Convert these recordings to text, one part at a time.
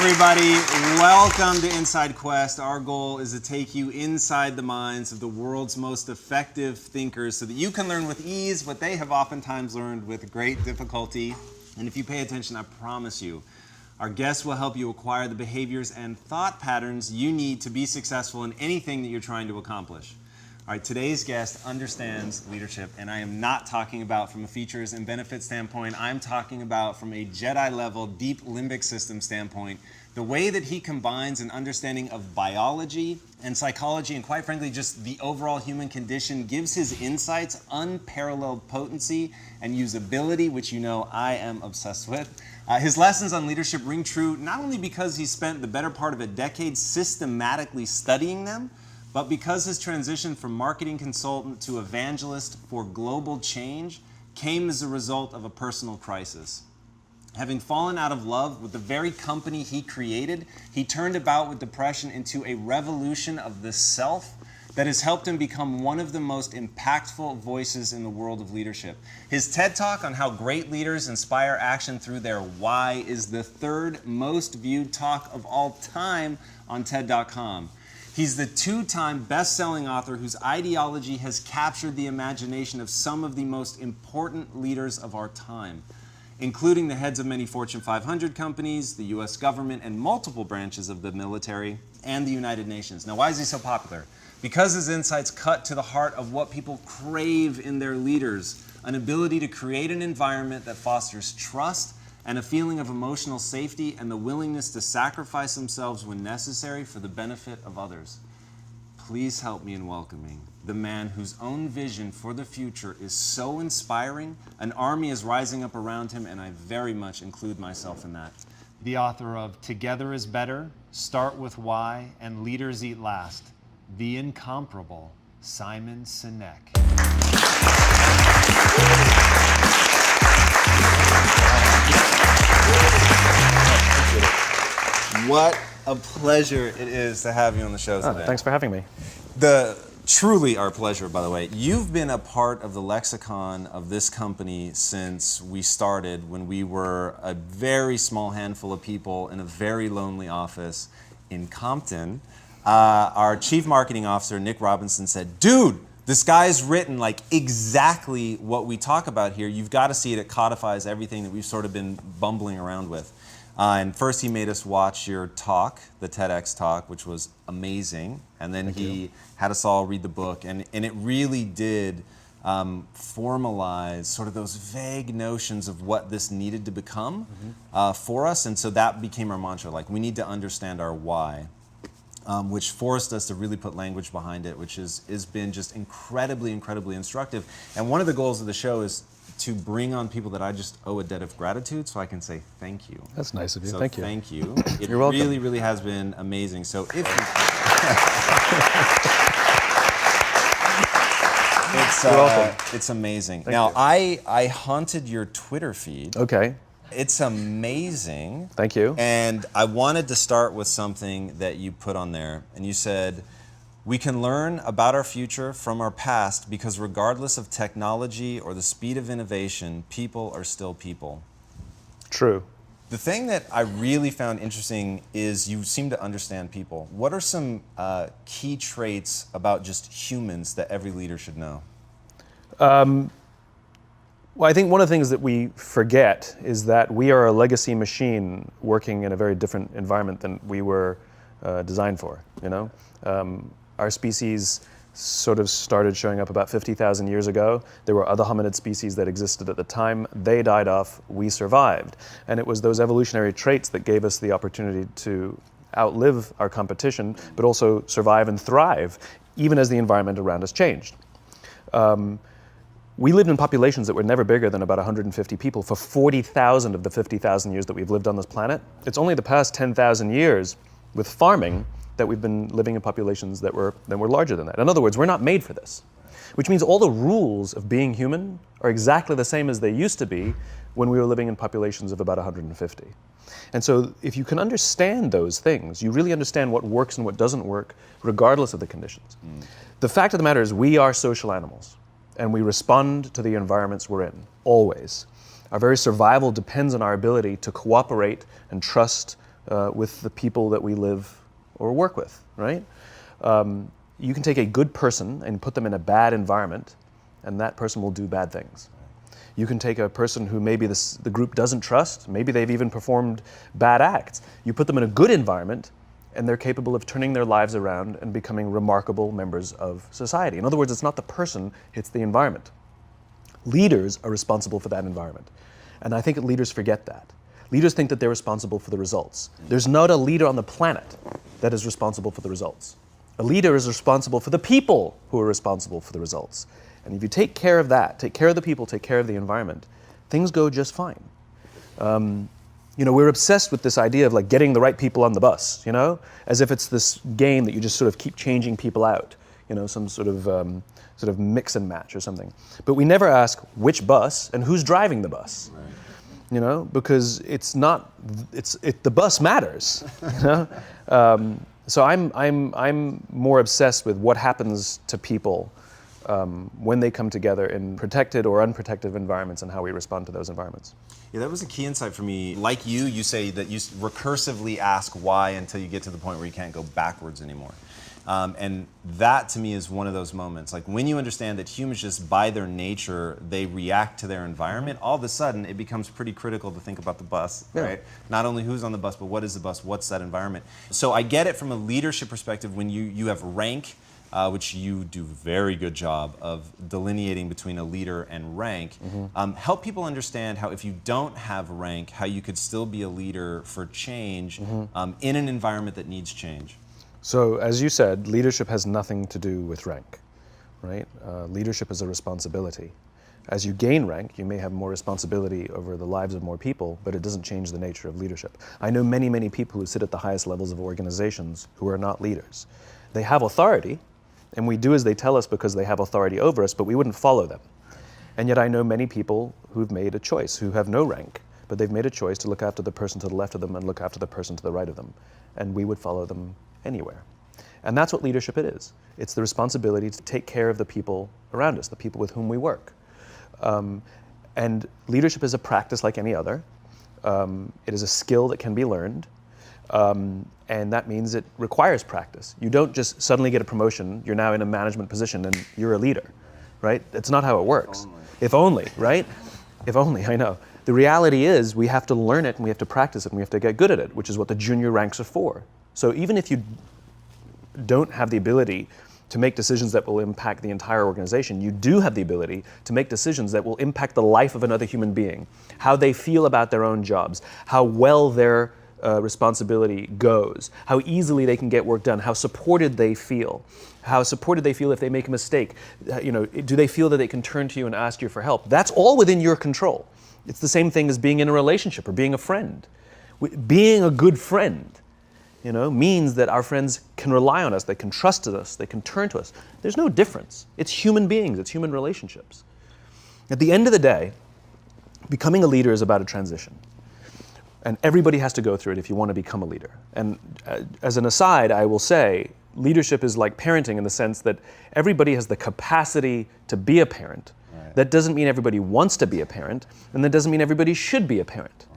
everybody. Welcome to Inside Quest. Our goal is to take you inside the minds of the world's most effective thinkers so that you can learn with ease what they have oftentimes learned with great difficulty. And if you pay attention, I promise you, our guests will help you acquire the behaviors and thought patterns you need to be successful in anything that you're trying to accomplish. All right, today's guest understands leadership, and I am not talking about from a features and benefits standpoint. I'm talking about from a Jedi-level, deep limbic system standpoint, the way that he combines an understanding of biology and psychology, and quite frankly, just the overall human condition, gives his insights unparalleled potency and usability, which you know I am obsessed with. His lessons on leadership ring true not only because he spent the better part of a decade systematically studying them, but because his transition from marketing consultant to evangelist for global change came as a result of a personal crisis. Having fallen out of love with the very company he created, he turned about with depression into a revolution of the self that has helped him become one of the most impactful voices in the world of leadership. His TED Talk on how great leaders inspire action through their why is the third most viewed talk of all time on TED.com. He's the two-time best-selling author whose ideology has captured the imagination of some of the most important leaders of our time, including the heads of many Fortune 500 companies, the US government, and multiple branches of the military, and the United Nations. Now, why is he so popular? Because his insights cut to the heart of what people crave in their leaders, an ability to create an environment that fosters trust and a feeling of emotional safety and the willingness to sacrifice themselves when necessary for the benefit of others. Please help me in welcoming the man whose own vision for the future is so inspiring, an army is rising up around him, and I very much include myself in that. The author of Together is Better, Start with Why, and Leaders Eat Last, the incomparable Simon Sinek. What a pleasure it is to have you on the show today. Thanks for having me. Truly our pleasure, by the way. You've been a part of the lexicon of this company since we started, when we were a very small handful of people in a very lonely office in Compton. Our chief marketing officer, Nick Robinson, said, "Dude, this guy's written like exactly what we talk about here. You've got to see it. It codifies everything that we've sort of been bumbling around with." And first he made us watch your talk, the TEDx talk, which was amazing. And then he had us all read the book. And it really did formalize sort of those vague notions of what this needed to become for us. And so that became our mantra, like, we need to understand our why, which forced us to really put language behind it, which has been just incredibly, incredibly instructive. And one of the goals of the show is to bring on people that I just owe a debt of gratitude, so I can say thank you. That's nice of you. So thank you. Thank you. It You're welcome. really, really has been amazing. So if you, You're welcome. It's amazing. Thank now, you. I haunted your Twitter feed. Okay. It's amazing. Thank you. And I wanted to start with something that you put on there, and you said, "We can learn about our future from our past because regardless of technology or the speed of innovation, people are still people." True. The thing that I really found interesting is you seem to understand people. What are some key traits about just humans that every leader should know? Well, I think one of the things that we forget is that we are a legacy machine working in a very different environment than we were designed for, you know? Our species sort of started showing up about 50,000 years ago. There were other hominid species that existed at the time. They died off, we survived. And it was those evolutionary traits that gave us the opportunity to outlive our competition, but also survive and thrive, even as the environment around us changed. We lived in populations that were never bigger than about 150 people for 40,000 of the 50,000 years that we've lived on this planet. It's only the past 10,000 years with farming that we've been living in populations that were larger than that. In other words, we're not made for this, which means all the rules of being human are exactly the same as they used to be when we were living in populations of about 150. And so if you can understand those things, you really understand what works and what doesn't work, regardless of the conditions. The fact of the matter is we are social animals, and we respond to the environments we're in, always. Our very survival depends on our ability to cooperate and trust with the people that we live or work with, right? You can take a good person and put them in a bad environment, and that person will do bad things. You can take a person who maybe the group doesn't trust, maybe they've even performed bad acts. You put them in a good environment, and they're capable of turning their lives around and becoming remarkable members of society. In other words, it's not the person, it's the environment. Leaders are responsible for that environment. And I think leaders forget that. Leaders think that they're responsible for the results. There's not a leader on the planet that is responsible for the results. A leader is responsible for the people who are responsible for the results. And if you take care of that, take care of the people, take care of the environment, things go just fine. We're obsessed with this idea of like getting the right people on the bus, as if it's this game that you just sort of keep changing people out, some sort of mix and match or something. But we never ask which bus and who's driving the bus, because the bus matters, So I'm more obsessed with what happens to people when they come together in protected or unprotected environments and how we respond to those environments. Yeah, that was a key insight for me. Like you say that you recursively ask why until you get to the point where you can't go backwards anymore. And that to me is one of those moments. Like when you understand that humans just by their nature, they react to their environment, all of a sudden it becomes pretty critical to think about the bus, right? Not only who's on the bus, but what is the bus, what's that environment? So I get it from a leadership perspective when you have rank, which you do a very good job of delineating between a leader and rank. Help people understand how if you don't have rank, how you could still be a leader for change in an environment that needs change. So as you said, leadership has nothing to do with rank, right? Leadership is a responsibility. As you gain rank, you may have more responsibility over the lives of more people, but it doesn't change the nature of leadership. I know many, many people who sit at the highest levels of organizations who are not leaders. They have authority, and we do as they tell us because they have authority over us, but we wouldn't follow them. And yet I know many people who've made a choice, who have no rank, but they've made a choice to look after the person to the left of them and look after the person to the right of them. And we would follow them anywhere. And that's what leadership is. It's the responsibility to take care of the people around us, the people with whom we work. And leadership is a practice like any other. It is a skill that can be learned. And that means it requires practice. You don't just suddenly get a promotion, you're now in a management position and you're a leader, right? That's not how it works. If only, right? If only, I know. The reality is we have to learn it and we have to practice it and we have to get good at it, which is what the junior ranks are for. So even if you don't have the ability to make decisions that will impact the entire organization, you do have the ability to make decisions that will impact the life of another human being, how they feel about their own jobs, how well their responsibility goes, how easily they can get work done, how supported they feel if they make a mistake. Do they feel that they can turn to you and ask you for help? That's all within your control. It's the same thing as being in a relationship or being a friend. Being a good friend, means that our friends can rely on us, they can trust us, they can turn to us. There's no difference. It's human beings, it's human relationships. At the end of the day, becoming a leader is about a transition. And everybody has to go through it if you want to become a leader. And as an aside, I will say, leadership is like parenting in the sense that everybody has the capacity to be a parent. Right. That doesn't mean everybody wants to be a parent, and that doesn't mean everybody should be a parent.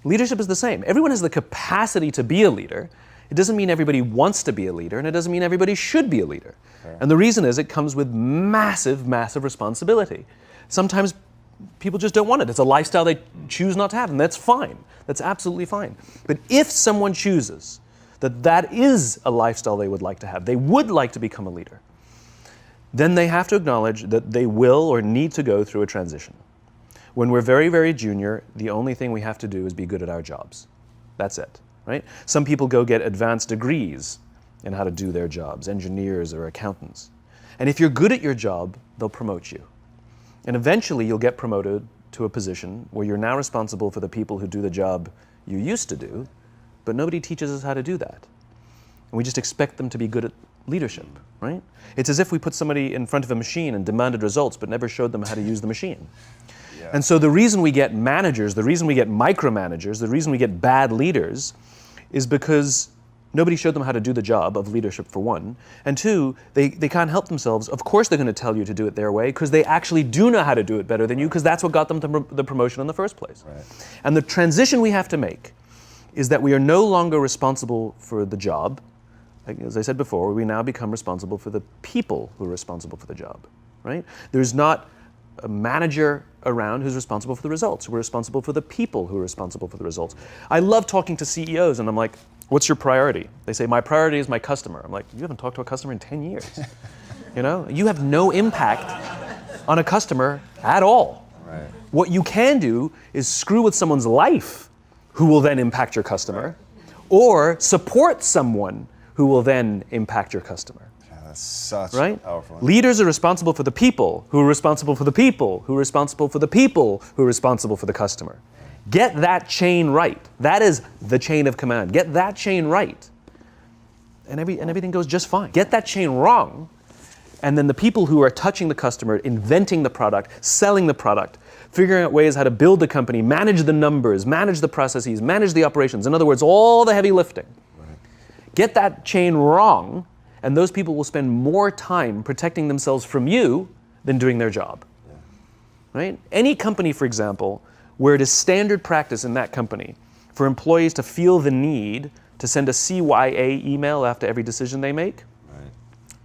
Leadership is the same. Everyone has the capacity to be a leader. It doesn't mean everybody wants to be a leader, and it doesn't mean everybody should be a leader. Sure. And the reason is it comes with massive, massive responsibility. Sometimes people just don't want it. It's a lifestyle they choose not to have, and that's fine. That's absolutely fine. But if someone chooses that is a lifestyle they would like to have, they would like to become a leader, then they have to acknowledge that they will or need to go through a transition. When we're very, very junior, the only thing we have to do is be good at our jobs. That's it, right? Some people go get advanced degrees in how to do their jobs, engineers or accountants. And if you're good at your job, they'll promote you. And eventually you'll get promoted to a position where you're now responsible for the people who do the job you used to do, but nobody teaches us how to do that. And we just expect them to be good at leadership, right? It's as if we put somebody in front of a machine and demanded results, but never showed them how to use the machine. And so the reason we get managers, the reason we get micromanagers, the reason we get bad leaders is because nobody showed them how to do the job of leadership, for one. And two, they can't help themselves. Of course they're going to tell you to do it their way because they actually do know how to do it better than you because that's what got them the promotion in the first place. Right. And the transition we have to make is that we are no longer responsible for the job. As I said before, we now become responsible for the people who are responsible for the job, right? There's not a manager around who's responsible for the results. We're responsible for the people who are responsible for the results. I love talking to CEOs, and I'm like, what's your priority? They say, my priority is my customer. I'm like, you haven't talked to a customer in 10 years. You know, you have no impact on a customer at all. Right. What you can do is screw with someone's life who will then impact your customer, or support someone who will then impact your customer. Yeah, that's such Right? powerful. Leaders are responsible for the people, who are responsible for the people, who are responsible for the people, who are responsible for the customer. Get that chain right. That is the chain of command. Get that chain right, and everything goes just fine. Get that chain wrong, and then the people who are touching the customer, inventing the product, selling the product, figuring out ways how to build the company, manage the numbers, manage the processes, manage the operations. In other words, all the heavy lifting. Right. Get that chain wrong, and those people will spend more time protecting themselves from you than doing their job. Yeah. Right? Any company, for example, where it is standard practice in that company for employees to feel the need to send a CYA email after every decision they make, Right.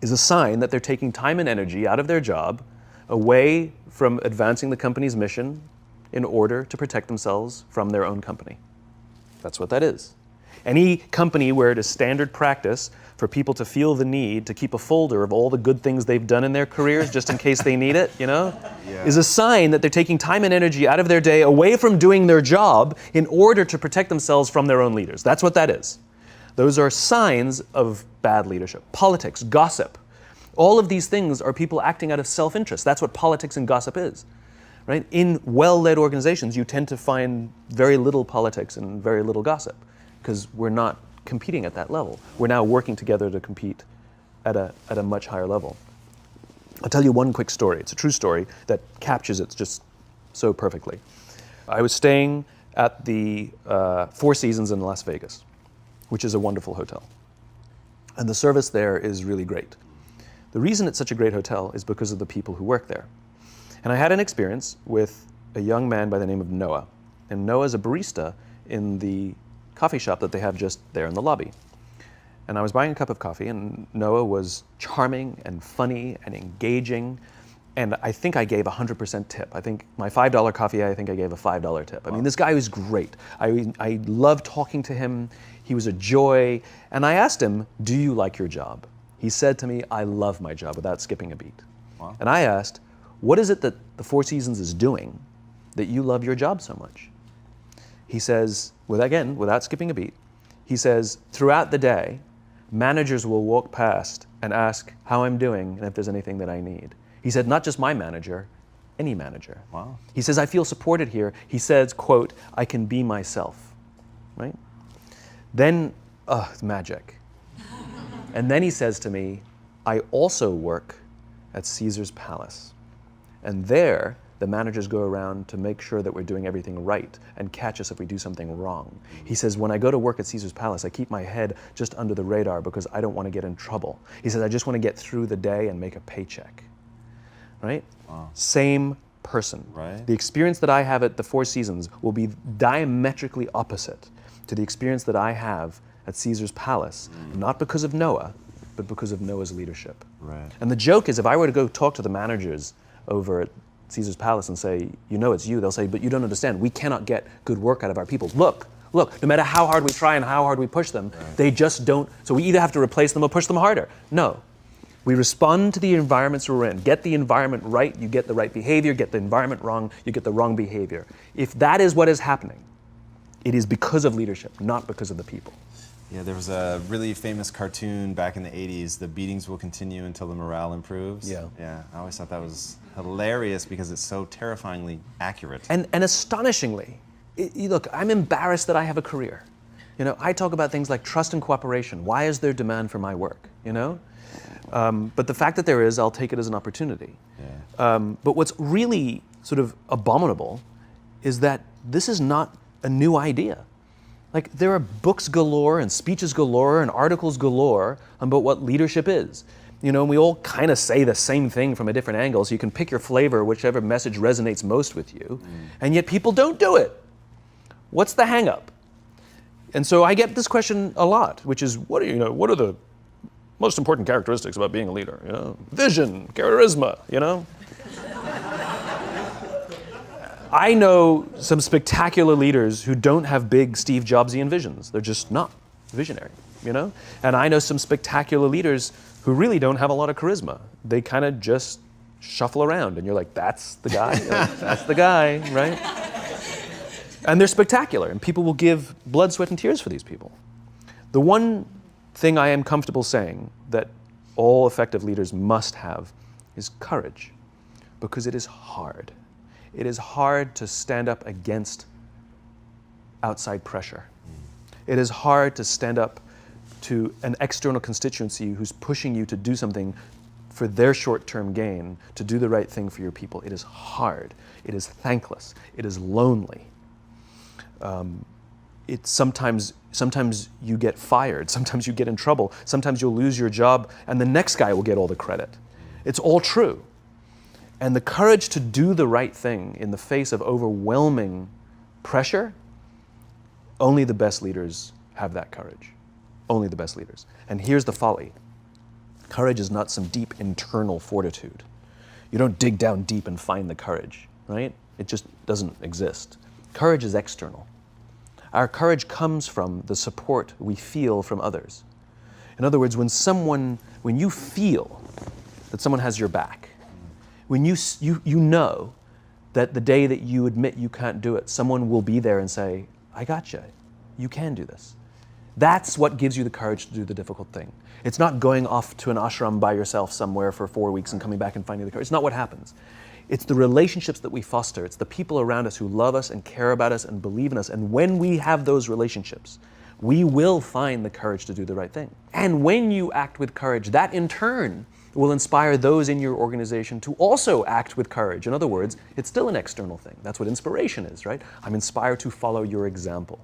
is a sign that they're taking time and energy out of their job, away from advancing the company's mission in order to protect themselves from their own company. That's what that is. Any company where it is standard practice for people to feel the need to keep a folder of all the good things they've done in their careers just in case they need it, you know, Yeah. is a sign that they're taking time and energy out of their day away from doing their job in order to protect themselves from their own leaders. That's what that is. Those are signs of bad leadership. Politics, gossip. All of these things are people acting out of self-interest. That's what politics and gossip is, right? In well-led organizations, you tend to find very little politics and very little gossip because we're not competing at that level. We're now working together to compete at a much higher level. I'll tell you one quick story. It's a true story that captures it just so perfectly. I was staying at the Four Seasons in Las Vegas, which is a wonderful hotel. And the service there is really great. The reason it's such a great hotel is because of the people who work there. And I had an experience with a young man by the name of Noah. And Noah is a barista in the coffee shop that they have just there in the lobby. And I was buying a cup of coffee, and Noah was charming and funny and engaging. And I think I gave 100% tip. I think my $5 coffee, I think I gave a $5 tip. I mean, this guy was great. I loved talking to him. He was a joy. And I asked him, do you like your job? He said to me, I love my job, without skipping a beat. Wow. And I asked, what is it that the Four Seasons is doing that you love your job so much? He says, without skipping a beat, he says, throughout the day, managers will walk past and ask how I'm doing and if there's anything that I need. He said, not just my manager, any manager. Wow. He says, I feel supported here. He says, quote, I can be myself, right? Then, it's magic. And then he says to me, I also work at Caesar's Palace. And there, the managers go around to make sure that we're doing everything right and catch us if we do something wrong. He says, when I go to work at Caesar's Palace, I keep my head just under the radar because I don't want to get in trouble. He says, I just want to get through the day and make a paycheck, right? Wow. Same person. Right. The experience that I have at the Four Seasons will be diametrically opposite to the experience that I have at Caesar's Palace, not because of Noah, but because of Noah's leadership. Right. And the joke is, if I were to go talk to the managers over at Caesar's Palace and say, you know it's you, they'll say, but you don't understand, we cannot get good work out of our people. Look, no matter how hard we try and how hard we push them, they just don't, so we either have to replace them or push them harder. No. We respond to the environments we're in. Get the environment right, you get the right behavior. Get the environment wrong, you get the wrong behavior. If that is what is happening, it is because of leadership, not because of the people. Yeah, there was a really famous cartoon back in the 80s, The Beatings Will Continue Until the Morale Improves. Yeah. Yeah, I always thought that was hilarious because it's so terrifyingly accurate. And astonishingly, look, I'm embarrassed that I have a career. You know, I talk about things like trust and cooperation. Why is there demand for my work, you know? But the fact that there is, I'll take it as an opportunity. Yeah. But what's really sort of abominable is that this is not a new idea. Like, there are books galore and speeches galore and articles galore about what leadership is. You know, and we all kind of say the same thing from a different angle, so you can pick your flavor, whichever message resonates most with you, and yet people don't do it. What's the hang up? And so I get this question a lot, which is, what are the most important characteristics about being a leader? Vision, charisma, I know some spectacular leaders who don't have big Steve Jobsian visions. They're just not visionary, And I know some spectacular leaders who really don't have a lot of charisma. They kind of just shuffle around, and you're like, that's the guy? That's the guy, right? And they're spectacular, and people will give blood, sweat, and tears for these people. The one thing I am comfortable saying that all effective leaders must have is courage, because it is hard. It is hard to stand up against outside pressure. It is hard to stand up to an external constituency who's pushing you to do something for their short-term gain, to do the right thing for your people. It is hard. It is thankless. It is lonely. Sometimes you get fired. Sometimes you get in trouble. Sometimes you'll lose your job, and the next guy will get all the credit. It's all true. And the courage to do the right thing in the face of overwhelming pressure, only the best leaders have that courage. Only the best leaders. And here's the folly. Courage is not some deep internal fortitude. You don't dig down deep and find the courage, right? It just doesn't exist. Courage is external. Our courage comes from the support we feel from others. In other words, when you feel that someone has your back, when you know that the day that you admit you can't do it, someone will be there and say, I got you. You can do this. That's what gives you the courage to do the difficult thing. It's not going off to an ashram by yourself somewhere for 4 weeks and coming back and finding the courage. It's not what happens. It's the relationships that we foster. It's the people around us who love us and care about us and believe in us. And when we have those relationships, we will find the courage to do the right thing. And when you act with courage, that in turn will inspire those in your organization to also act with courage. In other words, it's still an external thing. That's what inspiration is, right? I'm inspired to follow your example.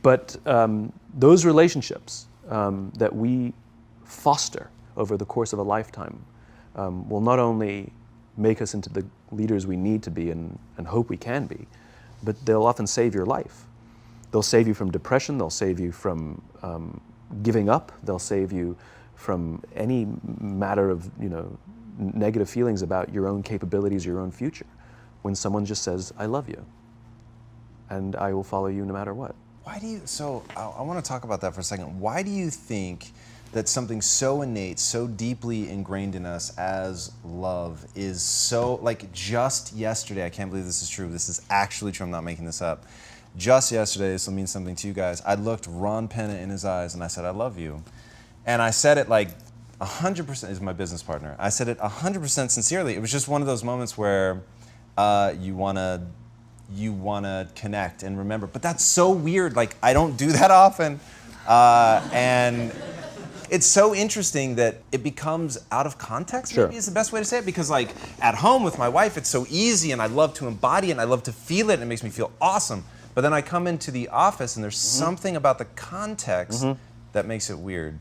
But those relationships that we foster over the course of a lifetime will not only make us into the leaders we need to be and hope we can be, but they'll often save your life. They'll save you from depression, they'll save you from giving up, they'll save you from any matter of negative feelings about your own capabilities, your own future. When someone just says, I love you, and I will follow you no matter what. I want to talk about that for a second. Why do you think that something so innate, so deeply ingrained in us as love is so, just yesterday, I can't believe this is true, this is actually true, I'm not making this up. Just yesterday, this will mean something to you guys, I looked Ron Penna in his eyes and I said, I love you. And I said it 100%, is my business partner, I said it 100% sincerely. It was just one of those moments where you want to connect and remember. But that's so weird. I don't do that often. And it's so interesting that it becomes out of context, Sure. maybe is the best way to say it. Because at home with my wife, it's so easy and I love to embody it and I love to feel it and it makes me feel awesome. But then I come into the office and there's something about the context that makes it weird.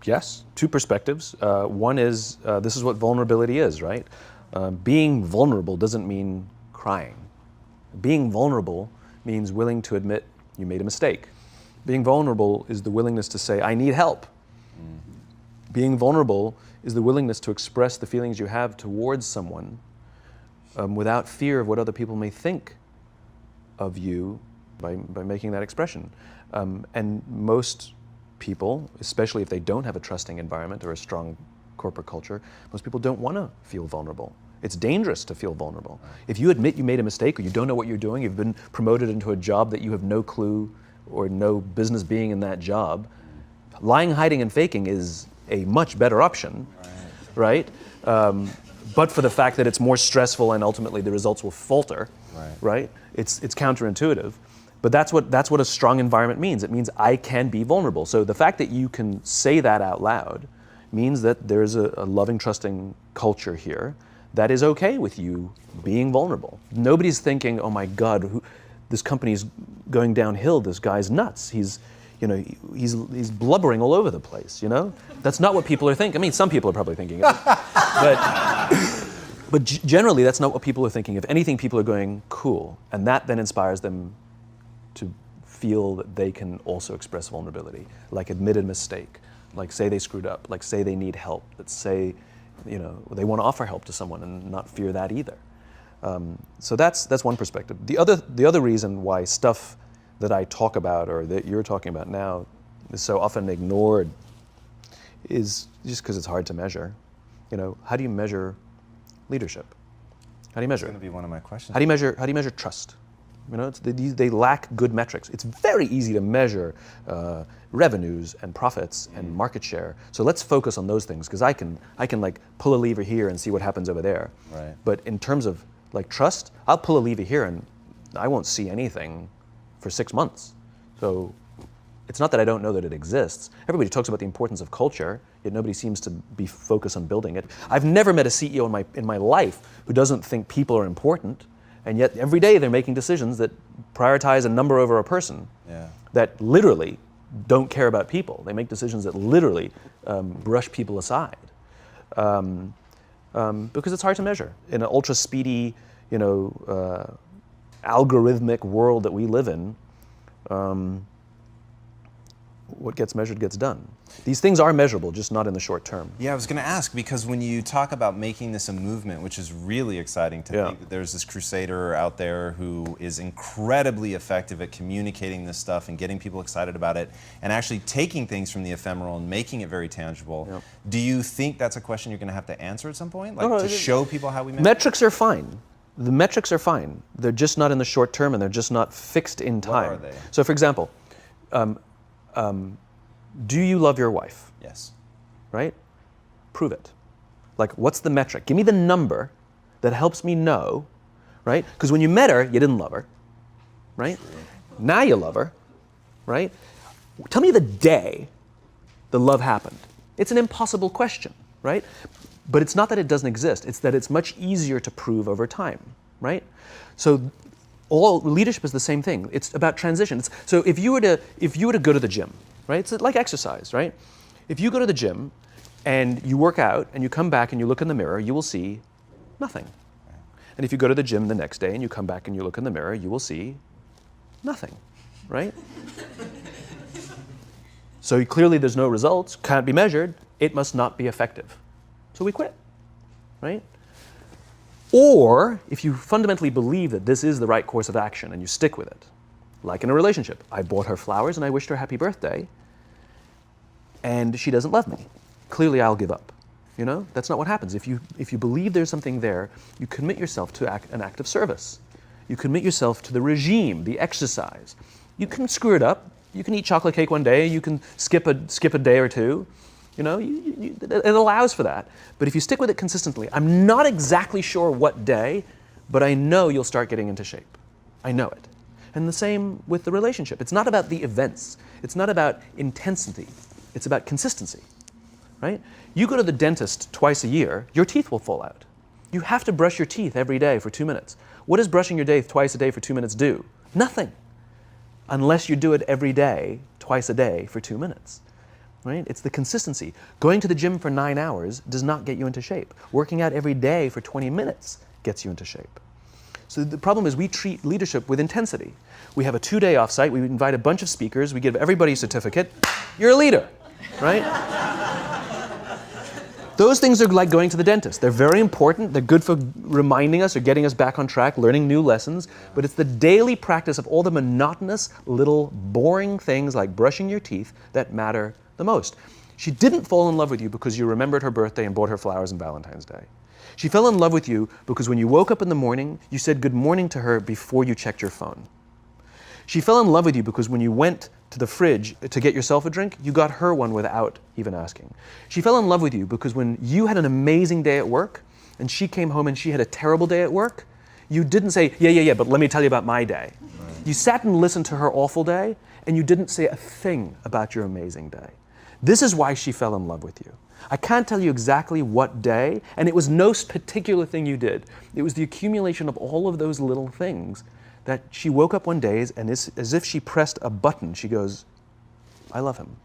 Yes, two perspectives. One is, this is what vulnerability is, right? Being vulnerable doesn't mean crying. Being vulnerable means willing to admit you made a mistake. Being vulnerable is the willingness to say, I need help. Being vulnerable is the willingness to express the feelings you have towards someone without fear of what other people may think of you by making that expression. And most people, especially if they don't have a trusting environment or a strong corporate culture, most people don't want to feel vulnerable. It's dangerous to feel vulnerable. If you admit you made a mistake or you don't know what you're doing, you've been promoted into a job that you have no clue or no business being in that job, lying, hiding, and faking is a much better option, right? But for the fact that it's more stressful and ultimately the results will falter, right? It's counterintuitive. But that's what a strong environment means. It means I can be vulnerable. So the fact that you can say that out loud means that there's a loving, trusting culture here that is okay with you being vulnerable. Nobody's thinking, oh my God, this company's going downhill, this guy's nuts. He's blubbering all over the place, That's not what people are thinking. I mean, some people are probably thinking it. But generally, that's not what people are thinking. If anything, people are going, cool. And that then inspires them to feel that they can also express vulnerability, like admit a mistake, like say they screwed up, like say they need help, that say, they want to offer help to someone and not fear that either. So that's one perspective. The other reason why stuff that I talk about or that you're talking about now is so often ignored is just because it's hard to measure. How do you measure leadership? How do you measure That's going to be one of my questions. How do you measure trust? They lack good metrics. It's very easy to measure revenues and profits and market share. So let's focus on those things, because I can like pull a lever here and see what happens over there. Right. But in terms of like trust, I'll pull a lever here and I won't see anything for 6 months. So it's not that I don't know that it exists. Everybody talks about the importance of culture, yet nobody seems to be focused on building it. I've never met a CEO in my life who doesn't think people are important, and yet every day they're making decisions that prioritize a number over a person, that literally don't care about people. They make decisions that literally brush people aside. Because it's hard to measure. In an ultra speedy, algorithmic world that we live in, what gets measured gets done. These things are measurable, just not in the short term. Yeah, I was going to ask, because when you talk about making this a movement, which is really exciting to think that there's this crusader out there who is incredibly effective at communicating this stuff and getting people excited about it and actually taking things from the ephemeral and making it very tangible. Yep. Do you think that's a question you're going to have to answer at some point? Like to show people how we measure? Metrics are fine. The metrics are fine. They're just not in the short term and they're just not fixed in time. What are they? So for example, do you love your wife? Yes. Right? Prove it. Like, what's the metric? Give me the number that helps me know, right? Because when you met her, you didn't love her, right? True. Now you love her, right? Tell me the day the love happened. It's an impossible question, right? But it's not that it doesn't exist. It's that it's much easier to prove over time, right? So all leadership is the same thing. It's about transition. So if you were to go to the gym, right? It's like exercise, right? If you go to the gym and you work out and you come back and you look in the mirror, you will see nothing. And if you go to the gym the next day and you come back and you look in the mirror, you will see nothing, right? So clearly there's no results, can't be measured, it must not be effective. So we quit, right? Or if you fundamentally believe that this is the right course of action and you stick with it, like in a relationship, I bought her flowers and I wished her happy birthday, and she doesn't love me. Clearly I'll give up. That's not what happens. If you believe there's something there, you commit yourself to an act of service. You commit yourself to the regime, the exercise. You can screw it up. You can eat chocolate cake one day. You can skip a day or two. It allows for that. But if you stick with it consistently, I'm not exactly sure what day, but I know you'll start getting into shape. I know it. And the same with the relationship. It's not about the events. It's not about intensity. It's about consistency, right? You go to the dentist twice a year, your teeth will fall out. You have to brush your teeth every day for 2 minutes. What does brushing your teeth twice a day for 2 minutes do? Nothing. Unless you do it every day, twice a day for 2 minutes, right? It's the consistency. Going to the gym for 9 hours does not get you into shape. Working out every day for 20 minutes gets you into shape. So the problem is we treat leadership with intensity. We have a 2-day offsite, we invite a bunch of speakers, we give everybody a certificate, you're a leader, right? Those things are like going to the dentist. They're very important, they're good for reminding us or getting us back on track, learning new lessons, but it's the daily practice of all the monotonous, little, boring things like brushing your teeth that matter the most. She didn't fall in love with you because you remembered her birthday and bought her flowers on Valentine's Day. She fell in love with you because when you woke up in the morning, you said good morning to her before you checked your phone. She fell in love with you because when you went to the fridge to get yourself a drink, you got her one without even asking. She fell in love with you because when you had an amazing day at work and she came home and she had a terrible day at work, you didn't say, yeah, but let me tell you about my day. Right. You sat and listened to her awful day and you didn't say a thing about your amazing day. This is why she fell in love with you. I can't tell you exactly what day, and it was no particular thing you did. It was the accumulation of all of those little things that she woke up one day and as if she pressed a button, she goes, I love him,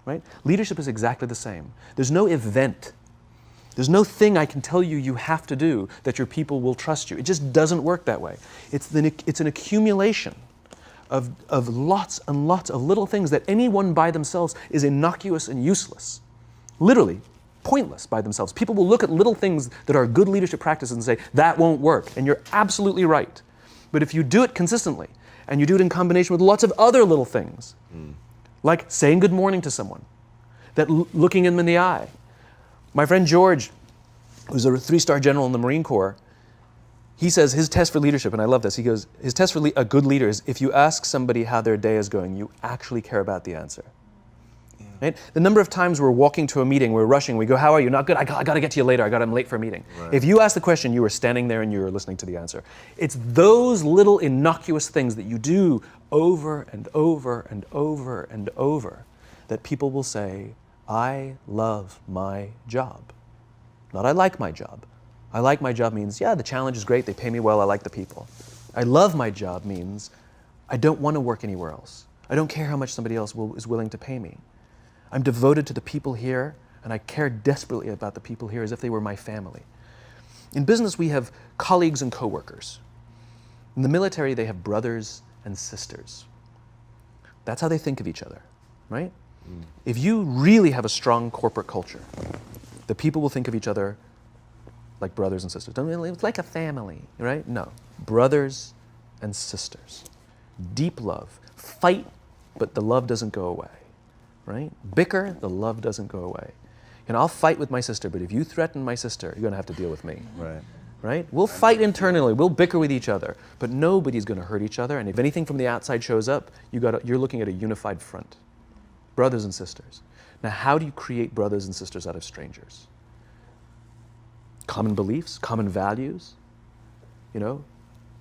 right? Leadership is exactly the same. There's no event. There's no thing I can tell you you have to do that your people will trust you. It just doesn't work that way. It's an accumulation of lots and lots of little things that anyone by themselves is innocuous and useless. Literally, pointless by themselves. People will look at little things that are good leadership practices and say, that won't work. And you're absolutely right. But if you do it consistently, and you do it in combination with lots of other little things, like saying good morning to someone, that looking them in the eye. My friend George, who's a 3-star general in the Marine Corps, he says his test for leadership, and I love this, he goes, his test for a good leader is if you ask somebody how their day is going, you actually care about the answer. Right? The number of times we're walking to a meeting, we're rushing, we go, how are you? Not good, I got to get to you later, I'm late for a meeting. Right. If you ask the question, you were standing there and you were listening to the answer. It's those little innocuous things that you do over and over and over and over that people will say, I love my job. Not I like my job. I like my job means, yeah, the challenge is great, they pay me well, I like the people. I love my job means I don't want to work anywhere else. I don't care how much somebody else is willing to pay me. I'm devoted to the people here, and I care desperately about the people here as if they were my family. In business, we have colleagues and coworkers. In the military, they have brothers and sisters. That's how they think of each other, right? If you really have a strong corporate culture, the people will think of each other like brothers and sisters. It's like a family, right? No, brothers and sisters. Deep love. Fight, but the love doesn't go away. Right? Bicker, the love doesn't go away. And I'll fight with my sister, but if you threaten my sister, you're going to have to deal with me. Right. Right? We'll fight internally, we'll bicker with each other, but nobody's going to hurt each other. And if anything from the outside shows up, you're looking at a unified front. Brothers and sisters. Now, how do you create brothers and sisters out of strangers? Common beliefs, common values. You know,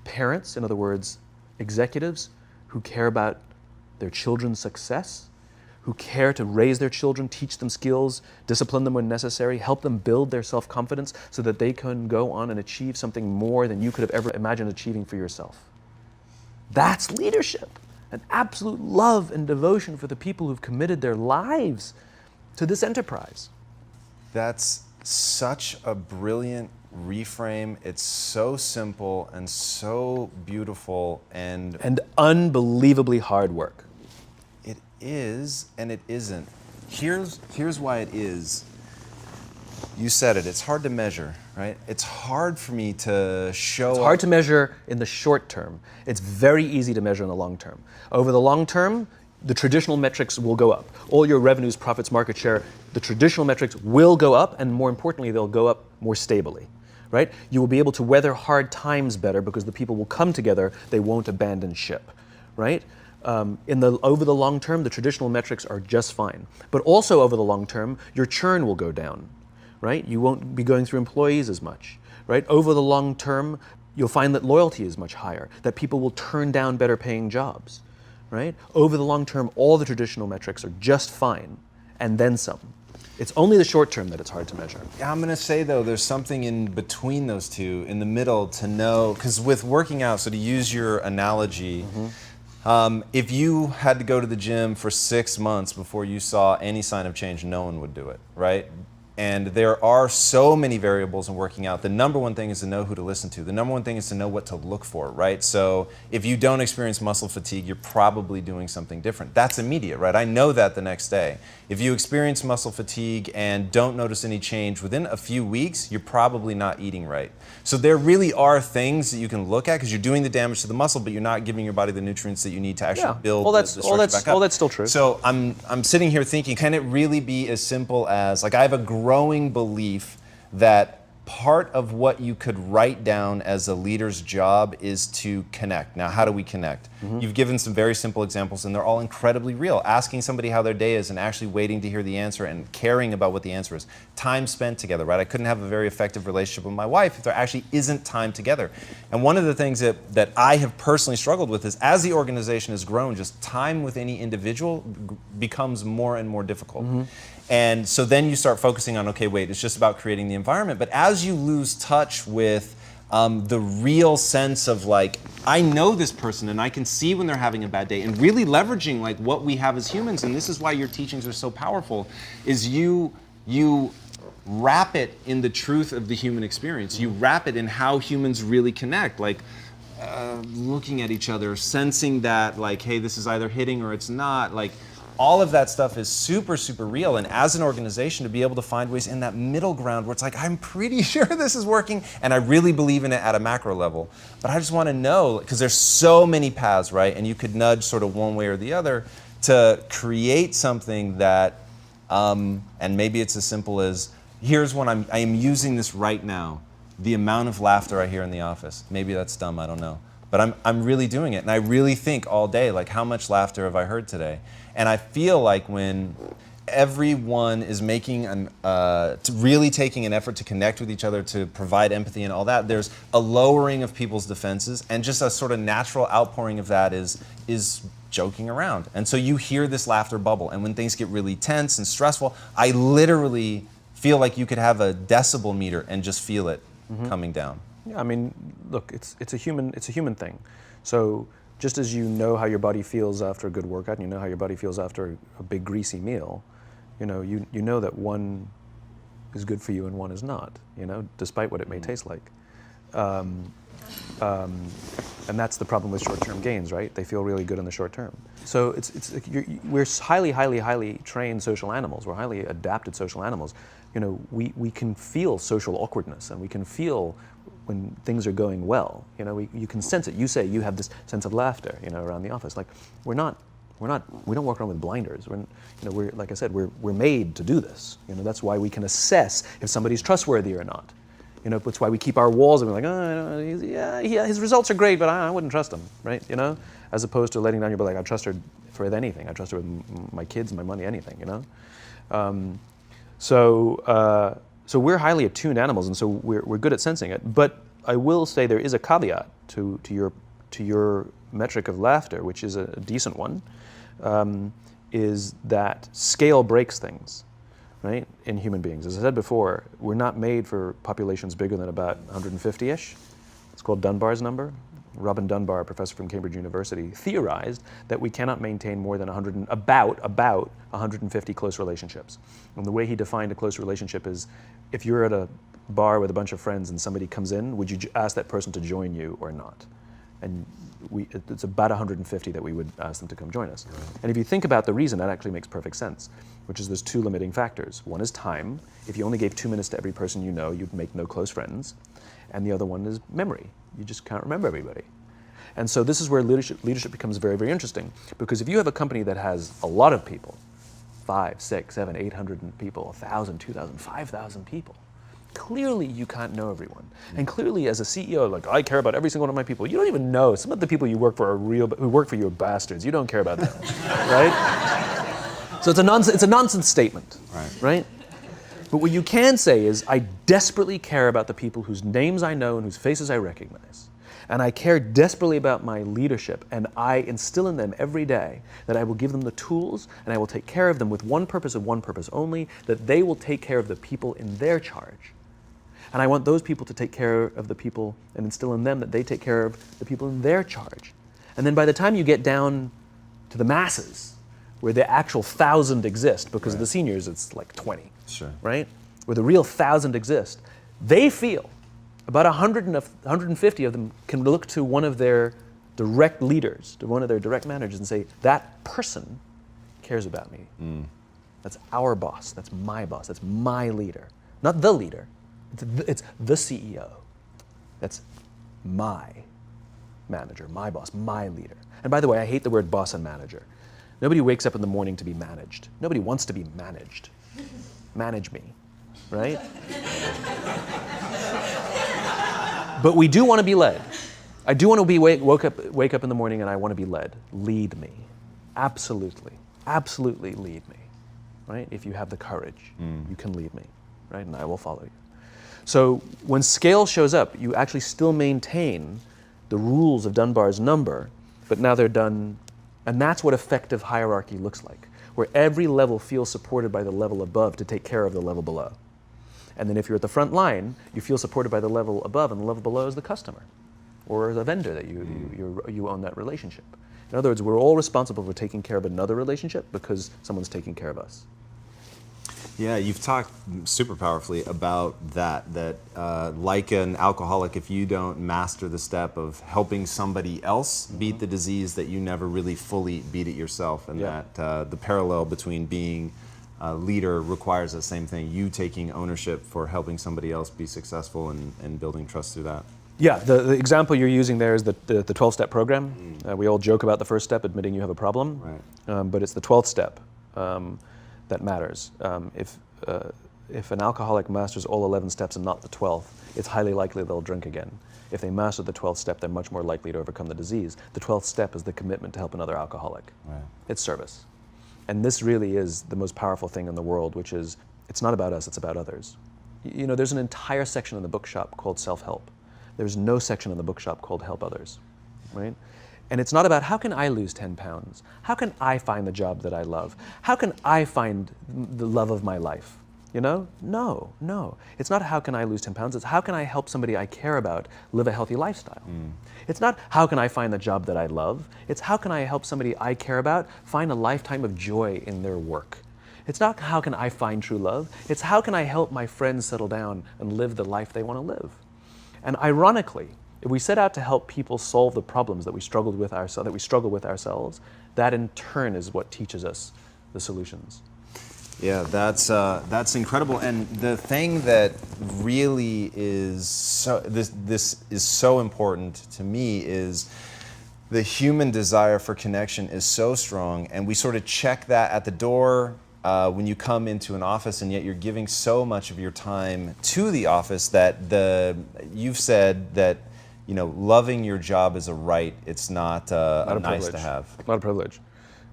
parents, in other words, executives who care about their children's success, who care to raise their children, teach them skills, discipline them when necessary, help them build their self-confidence so that they can go on and achieve something more than you could have ever imagined achieving for yourself. That's leadership, an absolute love and devotion for the people who've committed their lives to this enterprise. That's such a brilliant reframe. It's so simple and so beautiful and unbelievably hard work. It is and it isn't. Here's why it is. You said it, it's hard to measure, right? It's hard for me to show. It's hard to measure in the short term. It's very easy to measure in the long term. Over the long term, the traditional metrics will go up. All your revenues, profits, market share, the traditional metrics will go up, and more importantly, they'll go up more stably, right? You will be able to weather hard times better because the people will come together, they won't abandon ship, right? Over the long term, the traditional metrics are just fine. But also over the long term, your churn will go down, right? You won't be going through employees as much, right? Over the long term, you'll find that loyalty is much higher, that people will turn down better paying jobs, right? Over the long term, all the traditional metrics are just fine, and then some. It's only the short term that it's hard to measure. Yeah, I'm going to say, though, there's something in between those two, in the middle, to know, because with working out, so to use your analogy, if you had to go to the gym for 6 months before you saw any sign of change, no one would do it, right? And there are so many variables in working out. The number one thing is to know who to listen to. The number one thing is to know what to look for, right? So if you don't experience muscle fatigue, you're probably doing something different. That's immediate, right? I know that the next day. If you experience muscle fatigue and don't notice any change within a few weeks, you're probably not eating right. So there really are things that you can look at because you're doing the damage to the muscle, but you're not giving your body the nutrients that you need to actually build the structure back up. All that's still true. So I'm sitting here thinking, can it really be as simple as, like, I have a growing belief that part of what you could write down as a leader's job is to connect. Now, how do we connect? You've given some very simple examples, and they're all incredibly real. Asking somebody how their day is and actually waiting to hear the answer and caring about what the answer is. Time spent together, right? I couldn't have a very effective relationship with my wife if there actually isn't time together. And one of the things that I have personally struggled with is, as the organization has grown, just time with any individual becomes more and more difficult. And so then you start focusing on, okay, wait, it's just about creating the environment. But as you lose touch with the real sense of, like, I know this person and I can see when they're having a bad day, and really leveraging, like, what we have as humans, and this is why your teachings are so powerful, is you wrap it in the truth of the human experience. You wrap it in how humans really connect. Like, looking at each other, sensing that, like, hey, this is either hitting or it's not, like, all of that stuff is super, super real. And as an organization, to be able to find ways in that middle ground where it's like, I'm pretty sure this is working, and I really believe in it at a macro level. But I just want to know, because there's so many paths, right? And you could nudge sort of one way or the other to create something that, and maybe it's as simple as, here's what I am using this right now. The amount of laughter I hear in the office. Maybe that's dumb, I don't know. But I'm really doing it, and I really think all day, like, how much laughter have I heard today? And I feel like when everyone is making really taking an effort to connect with each other, to provide empathy and all that, there's a lowering of people's defenses, and just a sort of natural outpouring of that is joking around. And so you hear this laughter bubble, and when things get really tense and stressful, I literally feel like you could have a decibel meter and just feel it coming down. Yeah, I mean, look, it's a human thing. So just as you know how your body feels after a good workout, and you know how your body feels after a big greasy meal, you know that one is good for you and one is not, despite what it may taste like. And that's the problem with short-term gains, right? They feel really good in the short term. So we're highly trained social animals. We're highly adapted social animals. We can feel social awkwardness, and we can feel when things are going well. You can sense it. You say you have this sense of laughter, around the office. Like we don't walk around with blinders. We're like I said, we're made to do this. That's why we can assess if somebody's trustworthy or not. That's why we keep our walls and we're like, oh, yeah, his results are great, but I wouldn't trust him, right? As opposed to letting down your like, I trust her for anything. I trust her with my kids, my money, anything, So we're highly attuned animals, and so we're good at sensing it. But I will say there is a caveat to your metric of laughter, which is a decent one, is that scale breaks things. Right, in human beings. As I said before, we're not made for populations bigger than about 150-ish. It's called Dunbar's number. Robin Dunbar, a professor from Cambridge University, theorized that we cannot maintain more than about 150 close relationships. And the way he defined a close relationship is, if you're at a bar with a bunch of friends and somebody comes in, would you ask that person to join you or not? And it's about 150 that we would ask them to come join us. Right. And if you think about the reason, that actually makes perfect sense, which is there's two limiting factors. One is time. If you only gave 2 minutes to every person you'd make no close friends. And the other one is memory. You just can't remember everybody. And so this is where leadership becomes very, very interesting, because if you have a company that has a lot of people, 5, 6, 7, 800 people, 1,000, 2,000, 5,000 people, clearly you can't know everyone. And clearly as a CEO, like, I care about every single one of my people. You don't even know. Some of the people you work for who work for you are bastards. You don't care about them, right? So it's a nonsense statement, right? But what you can say is, I desperately care about the people whose names I know and whose faces I recognize. And I care desperately about my leadership, and I instill in them every day that I will give them the tools, and I will take care of them with one purpose and one purpose only, that they will take care of the people in their charge. And I want those people to take care of the people and instill in them that they take care of the people in their charge. And then by the time you get down to the masses, where the actual 1,000 exist, because of the seniors it's like 20, right? Where the real 1,000 exist, they feel about 150 of them can look to one of their direct leaders, to one of their direct managers, and say, that person cares about me. That's our boss, that's my leader. Not the leader, it's the CEO. That's my manager, my boss, my leader. And by the way, I hate the word boss and manager. Nobody wakes up in the morning to be managed. Nobody wants to be managed. Manage me, right? But we do want to be led. I do want to wake up in the morning and I want to be led. Lead me. Absolutely lead me, right? If you have the courage, you can lead me, right? And I will follow you. So when scale shows up, you actually still maintain the rules of Dunbar's number, but now they're done, and that's what effective hierarchy looks like, where every level feels supported by the level above to take care of the level below. And then if you're at the front line, you feel supported by the level above, and the level below is the customer or the vendor that you own that relationship. In other words, we're all responsible for taking care of another relationship because someone's taking care of us. Yeah, you've talked super powerfully about that like an alcoholic, if you don't master the step of helping somebody else beat the disease, that you never really fully beat it yourself, and that the parallel between being a leader requires the same thing, you taking ownership for helping somebody else be successful and building trust through that. Yeah, the example you're using there is the 12-step program. We all joke about the first step, admitting you have a problem, but it's the 12th step that matters. If an alcoholic masters all 11 steps and not the 12th, it's highly likely they'll drink again. If they master the 12th step, they're much more likely to overcome the disease. The 12th step is the commitment to help another alcoholic. It's service. And this really is the most powerful thing in the world, which is, it's not about us, it's about others. You know, there's an entire section in the bookshop called self-help. There's no section in the bookshop called help others, right? And it's not about how can I lose 10 pounds? How can I find the job that I love? How can I find the love of my life? You know? No. It's not how can I lose 10 pounds, it's how can I help somebody I care about live a healthy lifestyle. It's not how can I find the job that I love, it's how can I help somebody I care about find a lifetime of joy in their work. It's not how can I find true love, it's how can I help my friends settle down and live the life they want to live. And ironically, if we set out to help people solve the problems that we struggle with ourselves, that in turn is what teaches us the solutions. Yeah, that's incredible. And the thing that really is this is so important to me is the human desire for connection is so strong, and we sort of check that at the door when you come into an office, and yet you're giving so much of your time to the office that you've said that, you know, loving your job is a right. It's not a nice to have. Not a privilege.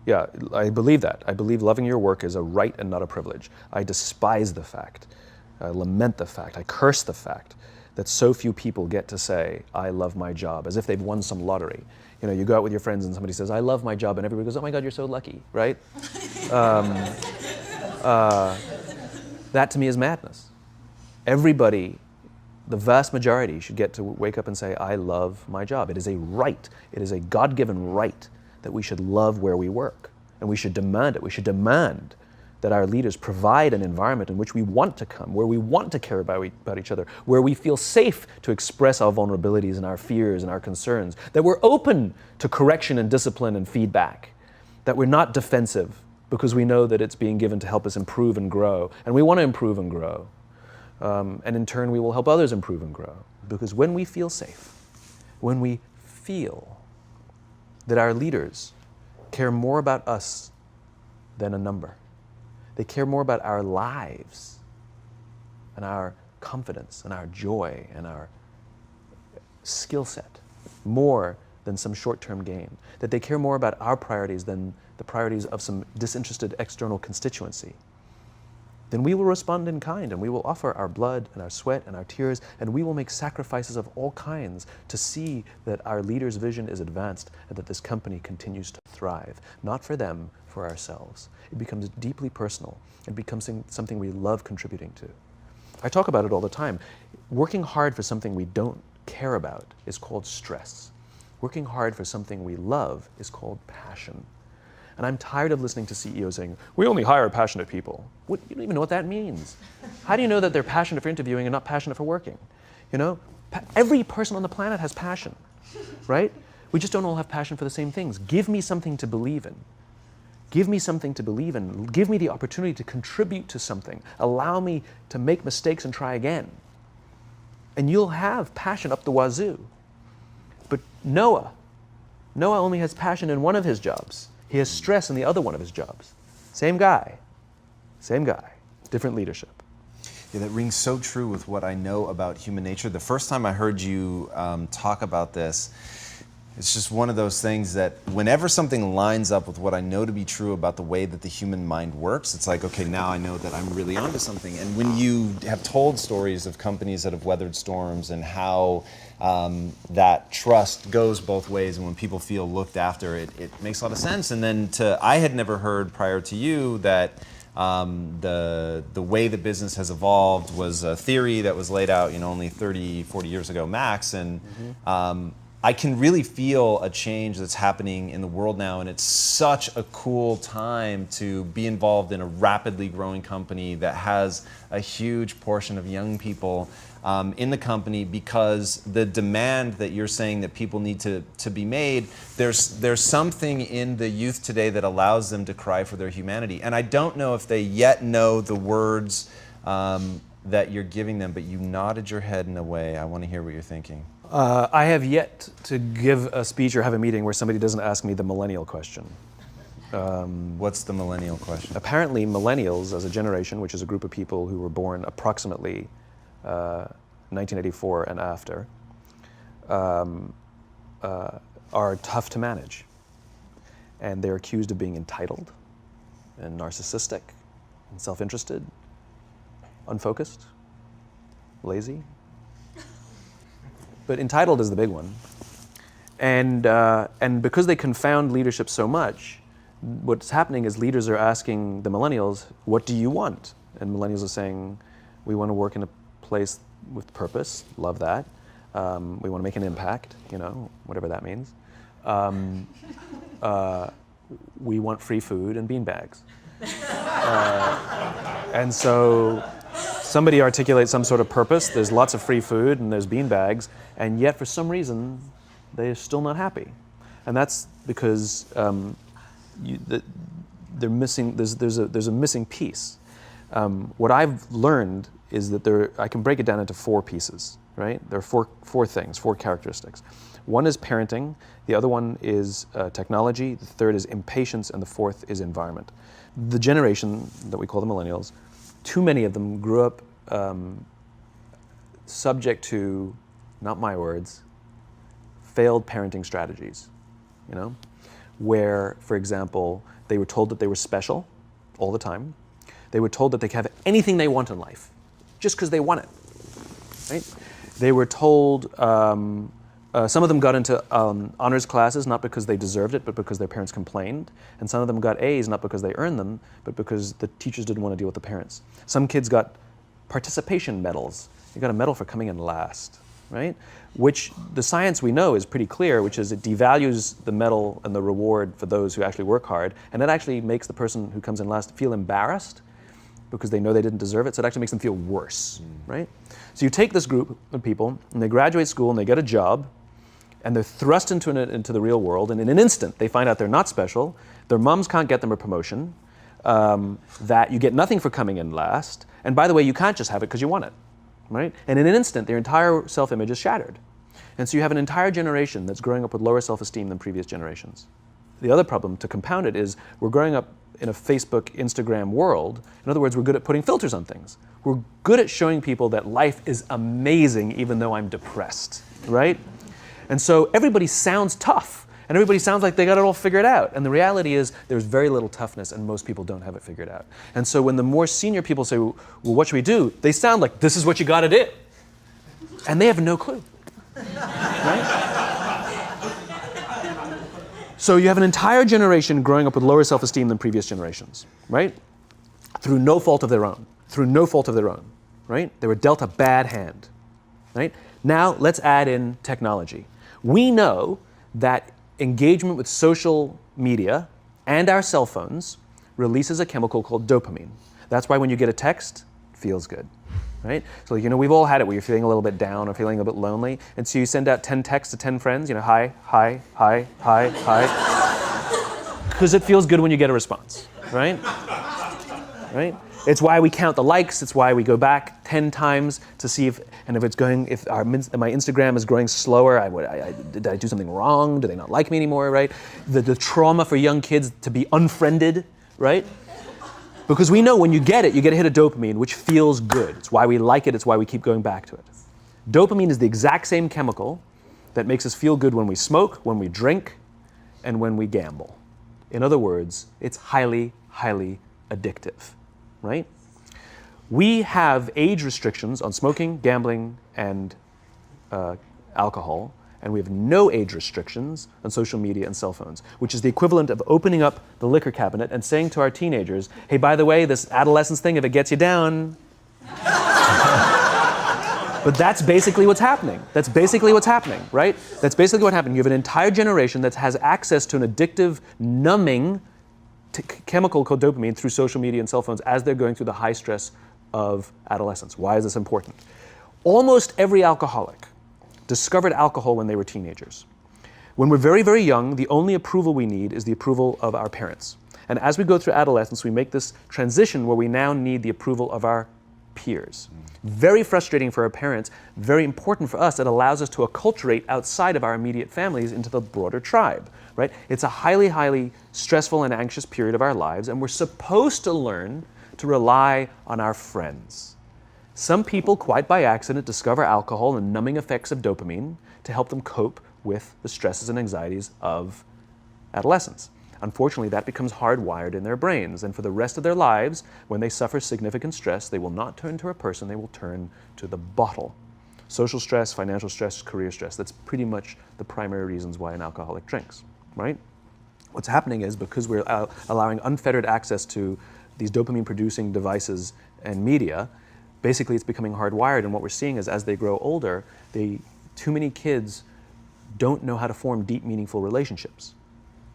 Yeah, I believe that. I believe loving your work is a right and not a privilege. I despise the fact, I lament the fact, I curse the fact that so few people get to say, I love my job, as if they've won some lottery. You know, you go out with your friends and somebody says, I love my job, and everybody goes, oh my God, you're so lucky, right? That to me is madness. Everybody, the vast majority, should get to wake up and say, I love my job. It is a right. It is a God-given right that we should love where we work. And we should demand it. We should demand that our leaders provide an environment in which we want to come, where we want to care about each other, where we feel safe to express our vulnerabilities and our fears and our concerns, that we're open to correction and discipline and feedback, that we're not defensive because we know that it's being given to help us improve and grow, and we want to improve and grow. And in turn, we will help others improve and grow. Because when we feel safe, when we feel that our leaders care more about us than a number, they care more about our lives and our confidence and our joy and our skill set more than some short-term gain, that they care more about our priorities than the priorities of some disinterested external constituency, then we will respond in kind, and we will offer our blood and our sweat and our tears, and we will make sacrifices of all kinds to see that our leader's vision is advanced and that this company continues to thrive, not for them, for ourselves. It becomes deeply personal. It becomes something we love contributing to. I talk about it all the time. Working hard for something we don't care about is called stress. Working hard for something we love is called passion. And I'm tired of listening to CEOs saying, we only hire passionate people. You don't even know what that means. How do you know that they're passionate for interviewing and not passionate for working? You know, every person on the planet has passion, right? We just don't all have passion for the same things. Give me something to believe in. Give me something to believe in. Give me the opportunity to contribute to something. Allow me to make mistakes and try again. And you'll have passion up the wazoo. But Noah only has passion in one of his jobs. He has stress in the other one of his jobs. Same guy, different leadership. Yeah, that rings so true with what I know about human nature. The first time I heard you talk about this, it's just one of those things that whenever something lines up with what I know to be true about the way that the human mind works, it's like, okay, now I know that I'm really onto something. And when you have told stories of companies that have weathered storms and how that trust goes both ways, and when people feel looked after, it makes a lot of sense. And then I had never heard prior to you that the way the business has evolved was a theory that was laid out, only 30, 40 years ago max, and I can really feel a change that's happening in the world now, and it's such a cool time to be involved in a rapidly growing company that has a huge portion of young people in the company, because the demand that you're saying that people need to be made, there's something in the youth today that allows them to cry for their humanity. And I don't know if they yet know the words that you're giving them, but you nodded your head in a way. I want to hear what you're thinking. I have yet to give a speech or have a meeting where somebody doesn't ask me the millennial question. What's the millennial question? Apparently, millennials as a generation, which is a group of people who were born approximately 1984 and after, are tough to manage. And they're accused of being entitled and narcissistic and self-interested, unfocused, lazy. But entitled is the big one. And because they confound leadership so much, what's happening is leaders are asking the millennials, what do you want? And millennials are saying, we want to work in a place with purpose, love that. We want to make an impact, whatever that means. We want free food and beanbags. And so somebody articulates some sort of purpose, there's lots of free food and there's beanbags, and yet for some reason, they're still not happy. And that's because they're missing, there's a missing piece. What I've learned is that I can break it down into 4 pieces, right? There are four things, 4 characteristics. One is parenting, the other one is technology, the third is impatience, and the fourth is environment. The generation that we call the millennials, too many of them grew up subject to, not my words, failed parenting strategies, where, for example, they were told that they were special all the time. They were told that they could have anything they want in life, just because they want it, right? They were told, some of them got into honors classes, not because they deserved it, but because their parents complained. And some of them got A's, not because they earned them, but because the teachers didn't want to deal with the parents. Some kids got participation medals. You got a medal for coming in last, right? Which the science we know is pretty clear, which is it devalues the medal and the reward for those who actually work hard. And it actually makes the person who comes in last feel embarrassed because they know they didn't deserve it. So it actually makes them feel worse, right? So you take this group of people and they graduate school and they get a job, and they're thrust into the real world, and in an instant, they find out they're not special, their moms can't get them a promotion, that you get nothing for coming in last, and by the way, you can't just have it because you want it, right? And in an instant, their entire self-image is shattered. And so you have an entire generation that's growing up with lower self-esteem than previous generations. The other problem, to compound it, is we're growing up in a Facebook, Instagram world. In other words, we're good at putting filters on things. We're good at showing people that life is amazing even though I'm depressed, right? And so everybody sounds tough, and everybody sounds like they got it all figured out. And the reality is there's very little toughness, and most people don't have it figured out. And so when the more senior people say, well, what should we do? They sound like, this is what you got to do. And they have no clue, right? So you have an entire generation growing up with lower self-esteem than previous generations, right? Through no fault of their own, right? They were dealt a bad hand, right? Now let's add in technology. We know that engagement with social media and our cell phones releases a chemical called dopamine. That's why when you get a text, it feels good, right? So we've all had it where you're feeling a little bit down or feeling a bit lonely, and so you send out 10 texts to 10 friends, hi, hi, hi, hi, hi, because it feels good when you get a response, right? Right? It's why we count the likes. It's why we go back 10 times to see if my Instagram is growing slower. Did I do something wrong? Do they not like me anymore? Right? The trauma for young kids to be unfriended, right? Because we know when you get a hit of dopamine, which feels good. It's why we like it. It's why we keep going back to it. Dopamine is the exact same chemical that makes us feel good when we smoke, when we drink, and when we gamble. In other words, it's highly, highly addictive. Right? We have age restrictions on smoking, gambling, and alcohol, and we have no age restrictions on social media and cell phones, which is the equivalent of opening up the liquor cabinet and saying to our teenagers, hey, by the way, this adolescence thing, if it gets you down, But that's basically what's happening. That's basically what's happening, right? That's basically what happened. You have an entire generation that has access to an addictive, numbing chemical called dopamine through social media and cell phones as they're going through the high stress of adolescence. Why is this important? Almost every alcoholic discovered alcohol when they were teenagers. When we're very, very young, the only approval we need is the approval of our parents. And as we go through adolescence, we make this transition where we now need the approval of our peers. Very frustrating for our parents, very important for us. It allows us to acculturate outside of our immediate families into the broader tribe, right? It's a highly, highly stressful and anxious period of our lives, and we're supposed to learn to rely on our friends. Some people, quite by accident, discover alcohol and numbing effects of dopamine to help them cope with the stresses and anxieties of adolescence. Unfortunately, that becomes hardwired in their brains, and for the rest of their lives, when they suffer significant stress, they will not turn to a person, they will turn to the bottle. Social stress, financial stress, career stress, that's pretty much the primary reasons why an alcoholic drinks, right? What's happening is because we're allowing unfettered access to these dopamine-producing devices and media, basically it's becoming hardwired, and what we're seeing is as they grow older, too many kids don't know how to form deep, meaningful relationships.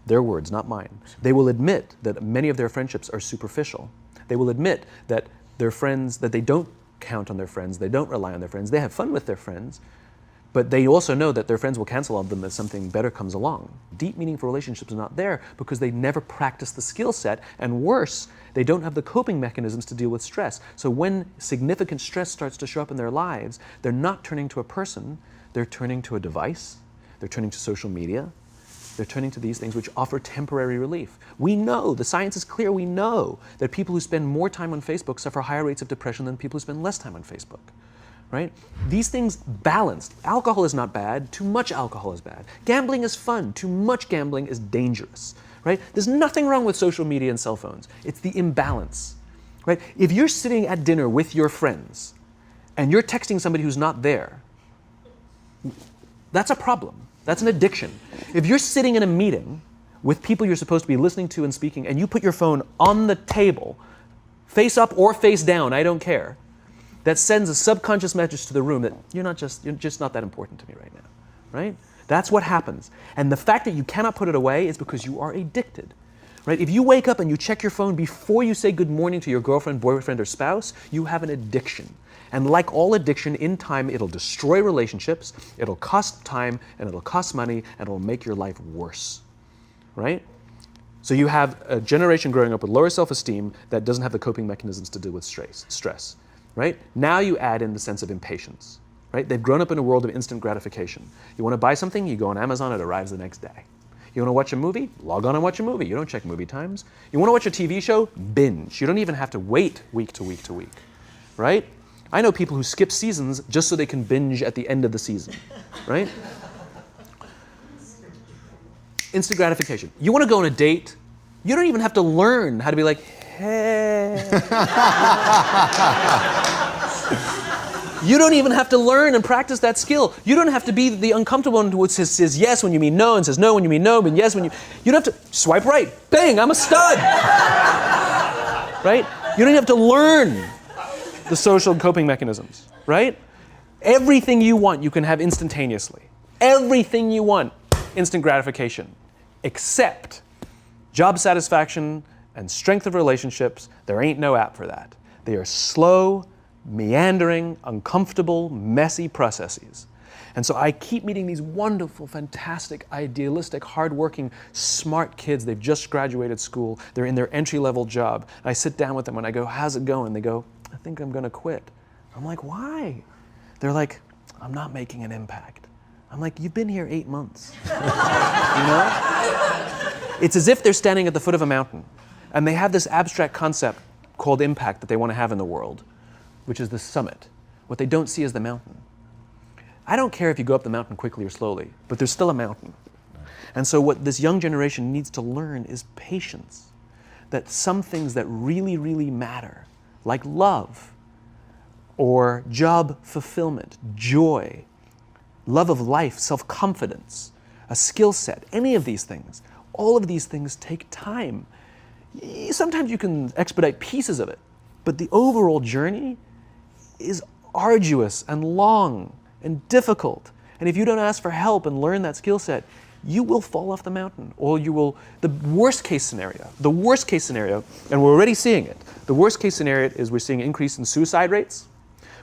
Their words, not mine. They will admit that many of their friendships are superficial. They will admit that their friends, that they don't count on their friends, they don't rely on their friends, they have fun with their friends, but they also know that their friends will cancel on them as something better comes along. Deep, meaningful relationships are not there because they never practice the skill set, and worse, they don't have the coping mechanisms to deal with stress. So when significant stress starts to show up in their lives, they're not turning to a person, they're turning to a device, they're turning to social media, they're turning to these things which offer temporary relief. We know, the science is clear, we know that people who spend more time on Facebook suffer higher rates of depression than people who spend less time on Facebook, right? These things balanced. Alcohol is not bad, too much alcohol is bad. Gambling is fun, too much gambling is dangerous, right? There's nothing wrong with social media and cell phones. It's the imbalance, right? If you're sitting at dinner with your friends and you're texting somebody who's not there, that's a problem. That's an addiction. If you're sitting in a meeting with people you're supposed to be listening to and speaking, and you put your phone on the table, face up or face down, I don't care, that sends a subconscious message to the room that you're just not that important to me right now, right? That's what happens. And the fact that you cannot put it away is because you are addicted, right? If you wake up and you check your phone before you say good morning to your girlfriend, boyfriend, or spouse, you have an addiction. And like all addiction, in time, it'll destroy relationships, it'll cost time, and it'll cost money, and it'll make your life worse, right? So you have a generation growing up with lower self-esteem that doesn't have the coping mechanisms to deal with stress, right? Now you add in the sense of impatience, right? They've grown up in a world of instant gratification. You want to buy something, you go on Amazon, it arrives the next day. You want to watch a movie? Log on and watch a movie. You don't check movie times. You want to watch a TV show? Binge. You don't even have to wait week to week to week, right? I know people who skip seasons just so they can binge at the end of the season, right? Instant gratification. You want to go on a date? You don't even have to learn how to be like, hey. You don't even have to learn and practice that skill. You don't have to be the uncomfortable one who says yes when you mean no and says no when you mean no, but yes when you... You don't have to swipe right. Bang, I'm a stud. Right? You don't have to learn the social coping mechanisms, right? Everything you want, you can have instantaneously. Everything you want, instant gratification. Except job satisfaction and strength of relationships, there ain't no app for that. They are slow, meandering, uncomfortable, messy processes. And so I keep meeting these wonderful, fantastic, idealistic, hardworking, smart kids. They've just graduated school. They're in their entry-level job. I sit down with them and I go, how's it going? They go, I think I'm going to quit. I'm like, why? They're like, I'm not making an impact. I'm like, you've been here 8 months. You know? It's as if they're standing at the foot of a mountain and they have this abstract concept called impact that they want to have in the world, which is the summit. What they don't see is the mountain. I don't care if you go up the mountain quickly or slowly, but there's still a mountain. And so what this young generation needs to learn is patience. That some things that really, really matter, like love, or job fulfillment, joy, love of life, self-confidence, a skill set, any of these things, all of these things take time. Sometimes you can expedite pieces of it, but the overall journey is arduous and long and difficult. And if you don't ask for help and learn that skill set, you will fall off the mountain, or you will, the worst case scenario, and we're already seeing it, the worst case scenario is we're seeing an increase in suicide rates,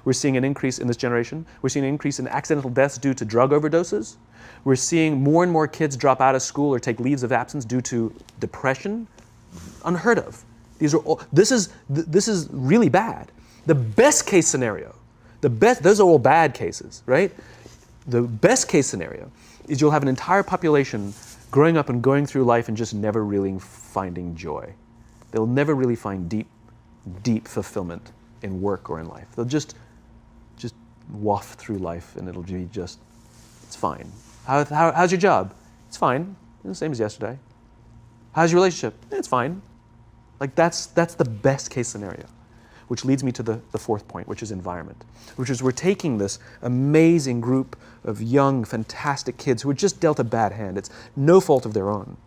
we're seeing an increase in this generation, we're seeing an increase in accidental deaths due to drug overdoses, we're seeing more and more kids drop out of school or take leaves of absence due to depression, unheard of. These are all, this is really bad. The best case scenario, those are all bad cases, right? The best case scenario is you'll have an entire population growing up and going through life and just never really finding joy. They'll never really find deep fulfillment in work or in life. They'll just waft through life and it'll be just, it's fine. How's your job? It's fine. It's the same as yesterday. How's your relationship? It's fine. Like that's the best case scenario. Which leads me to the fourth point, which is environment, which is we're taking this amazing group of young, fantastic kids who were just dealt a bad hand. It's no fault of their own.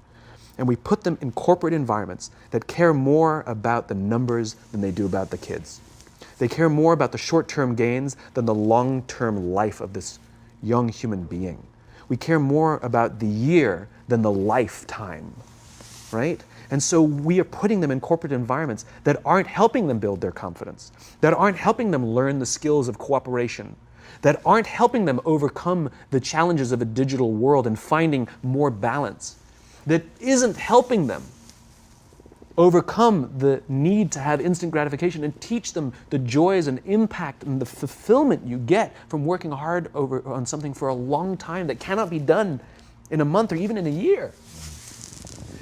And we put them in corporate environments that care more about the numbers than they do about the kids. They care more about the short-term gains than the long-term life of this young human being. We care more about the year than the lifetime, right? And so we are putting them in corporate environments that aren't helping them build their confidence, that aren't helping them learn the skills of cooperation, that aren't helping them overcome the challenges of a digital world and finding more balance, that isn't helping them overcome the need to have instant gratification and teach them the joys and impact and the fulfillment you get from working hard on something for a long time that cannot be done in a month or even in a year.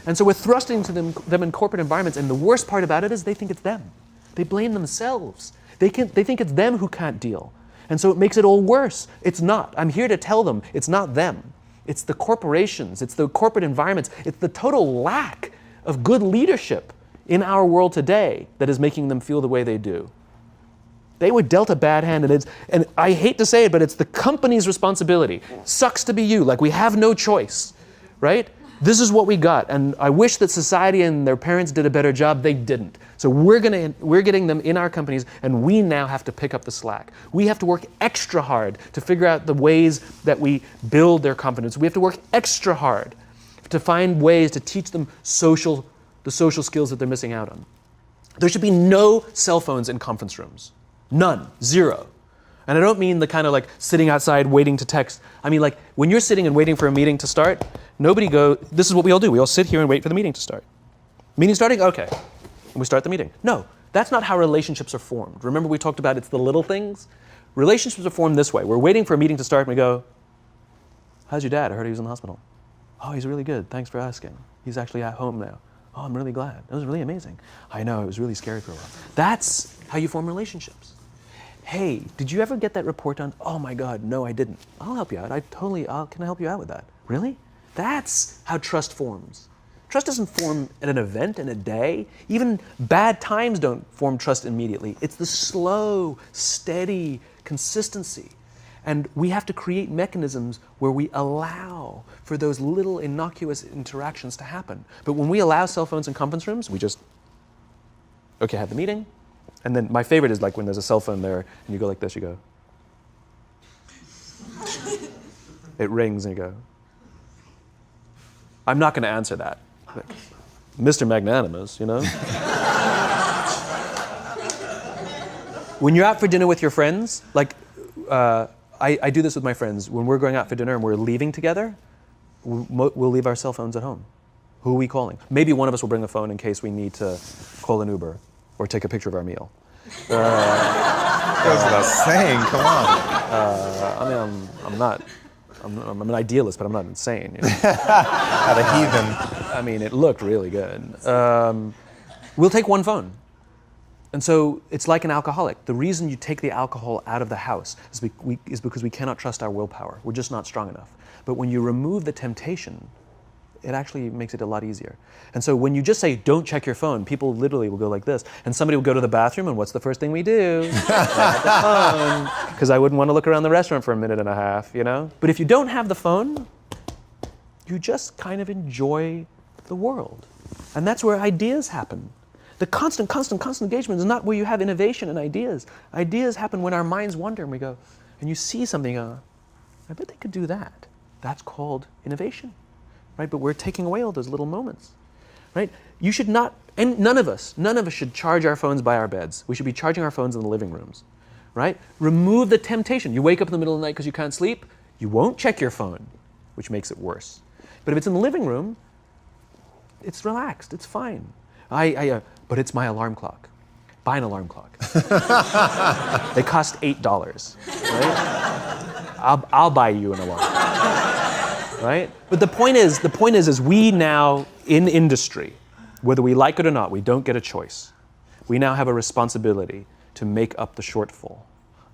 And so we're thrusting to them in corporate environments, and the worst part about it is they think it's them. They blame themselves. They think it's them who can't deal. And so it makes it all worse. It's not. I'm here to tell them it's not them. It's the corporations, it's the corporate environments, it's the total lack of good leadership in our world today that is making them feel the way they do. They were dealt a bad hand, and I hate to say it, but it's the company's responsibility. Sucks to be you, like we have no choice, right? This is what we got, and I wish that society and their parents did a better job. They didn't. So we're getting them in our companies, and we now have to pick up the slack. We have to work extra hard to figure out the ways that we build their confidence. We have to work extra hard to find ways to teach them the social skills that they're missing out on. There should be no cell phones in conference rooms. None. Zero. And I don't mean the kind of like sitting outside waiting to text. I mean like when you're sitting and waiting for a meeting to start, this is what we all do. We all sit here and wait for the meeting to start. Meeting starting? Okay. And we start the meeting. No, that's not how relationships are formed. Remember we talked about it's the little things? Relationships are formed this way. We're waiting for a meeting to start and we go, how's your dad? I heard he was in the hospital. Oh, he's really good. Thanks for asking. He's actually at home now. Oh, I'm really glad. That was really amazing. I know, it was really scary for a while. That's how you form relationships. Hey, did you ever get that report done? Oh my God, no, I didn't. I'll help you out. Can I help you out with that? Really? That's how trust forms. Trust doesn't form at an event in a day. Even bad times don't form trust immediately. It's the slow, steady consistency. And we have to create mechanisms where we allow for those little innocuous interactions to happen. But when we allow cell phones in conference rooms, we just, okay, have the meeting. And then my favorite is like when there's a cell phone there and you go like this, you go. It rings and you go. I'm not going to answer that. Like, Mr. Magnanimous, you know? When you're out for dinner with your friends, like I do this with my friends. When we're going out for dinner and we're leaving together, we'll leave our cell phones at home. Who are we calling? Maybe one of us will bring a phone in case we need to call an Uber or take a picture of our meal. That goes without saying, come on. I'm an idealist, but I'm not insane. You know? Not a heathen. I mean, it looked really good. We'll take one phone. And so it's like an alcoholic. The reason you take the alcohol out of the house is because we cannot trust our willpower. We're just not strong enough. But when you remove the temptation, it actually makes it a lot easier. And so when you just say, don't check your phone, people literally will go like this. And somebody will go to the bathroom, and what's the first thing we do? Grab the phone. Because I wouldn't want to look around the restaurant for a minute and a half, you know? But if you don't have the phone, you just kind of enjoy the world. And that's where ideas happen. The constant engagement is not where you have innovation and ideas. Ideas happen when our minds wander and we go, and you see something, I bet they could do that. That's called innovation, right? But we're taking away all those little moments, right? You should not, and none of us should charge our phones by our beds. We should be charging our phones in the living rooms, right? Remove the temptation. You wake up in the middle of the night because you can't sleep, you won't check your phone, which makes it worse. But if it's in the living room, it's relaxed, it's fine. But it's my alarm clock. Buy an alarm clock. They cost $8, right? I'll buy you an alarm, right? But the point is we now, in industry, whether we like it or not, we don't get a choice. We now have a responsibility to make up the shortfall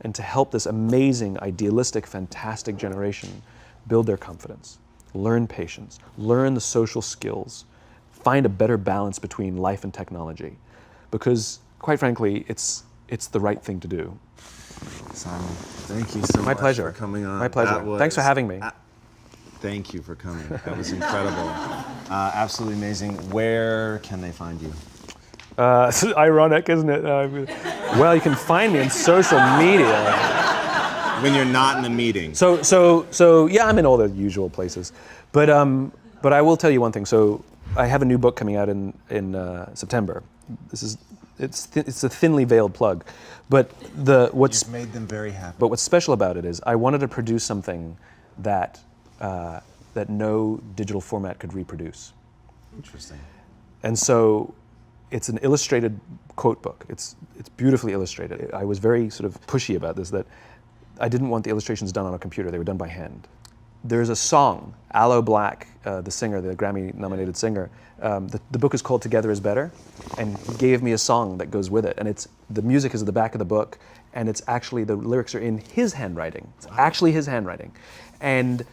and to help this amazing, idealistic, fantastic generation build their confidence, learn patience, learn the social skills, find a better balance between life and technology. Because, quite frankly, it's the right thing to do. Simon, thank you so much pleasure. for coming on. My pleasure. Thanks for having me. Thank you for coming. That was incredible. Absolutely amazing. Where can they find you? It's ironic, isn't it? Well, you can find me on social media. When you're not in a meeting. So yeah, I'm in all the usual places. But I will tell you one thing. So I have a new book coming out in September. It's a thinly veiled plug, but You've made them very happy. But what's special about it is I wanted to produce something that no digital format could reproduce. Interesting. And so it's an illustrated quote book. It's beautifully illustrated. I was very sort of pushy about this, that I didn't want the illustrations done on a computer. They were done by hand. There's a song, Aloe Black, the singer, the Grammy-nominated singer. The book is called Together is Better, and he gave me a song that goes with it. And the music is at the back of the book, and it's actually, the lyrics are in his handwriting. It's actually his handwriting. And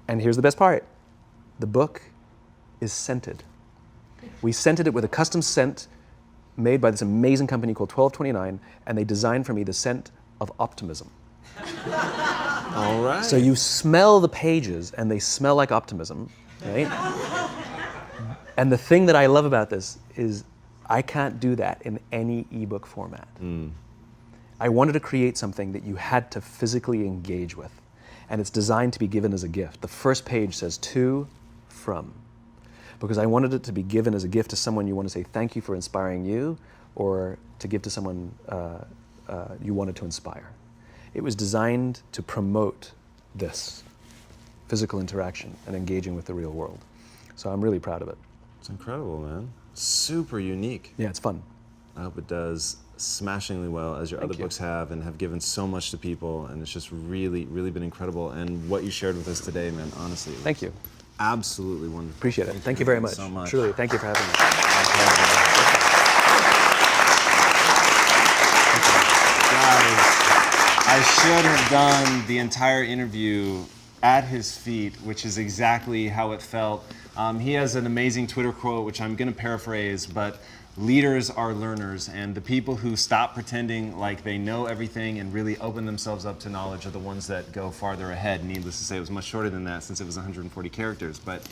here's the best part. The book is scented. We scented it with a custom scent made by this amazing company called 1229, and they designed for me the scent of optimism. All right. So you smell the pages, and they smell like optimism, right? And the thing that I love about this is I can't do that in any ebook format. I wanted to create something that you had to physically engage with, and it's designed to be given as a gift. The first page says to, from, because I wanted it to be given as a gift to someone you want to say thank you for inspiring you, or to give to someone you wanted to inspire. It was designed to promote this physical interaction and engaging with the real world. So I'm really proud of it. It's incredible, man. Super unique. Yeah, it's fun. I hope it does smashingly well, as your other books have, and have given so much to people, and it's just really, really been incredible. And what you shared with us today, man, honestly. Thank you. Absolutely wonderful. Appreciate it. Thank you very much. So much. Truly, thank you for having me. Guys, I should have done the entire interview at his feet, which is exactly how it felt. He has an amazing Twitter quote, which I'm going to paraphrase, but leaders are learners, and the people who stop pretending like they know everything and really open themselves up to knowledge are the ones that go farther ahead. Needless to say, it was much shorter than that since it was 140 characters, but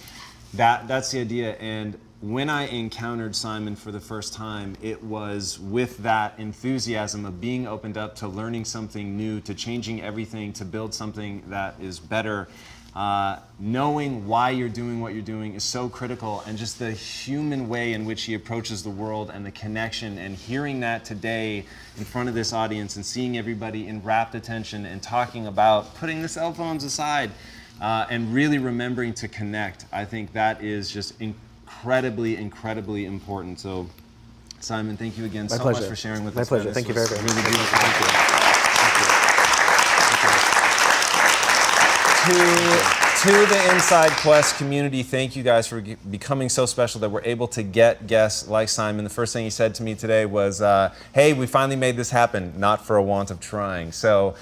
that's the idea. And when I encountered Simon for the first time, it was with that enthusiasm of being opened up to learning something new, to changing everything, to build something that is better. Knowing why you're doing what you're doing is so critical, and just the human way in which he approaches the world and the connection, and hearing that today in front of this audience and seeing everybody in rapt attention and talking about putting the cell phones aside and really remembering to connect. I think that is just incredibly, incredibly important. So, Simon, thank you again so much for sharing with us. My pleasure. Thank you very, very much. Really beautiful. Thank you. To the Inside Quest community, thank you guys for becoming so special that we're able to get guests like Simon. The first thing he said to me today was, hey, we finally made this happen, not for a want of trying. So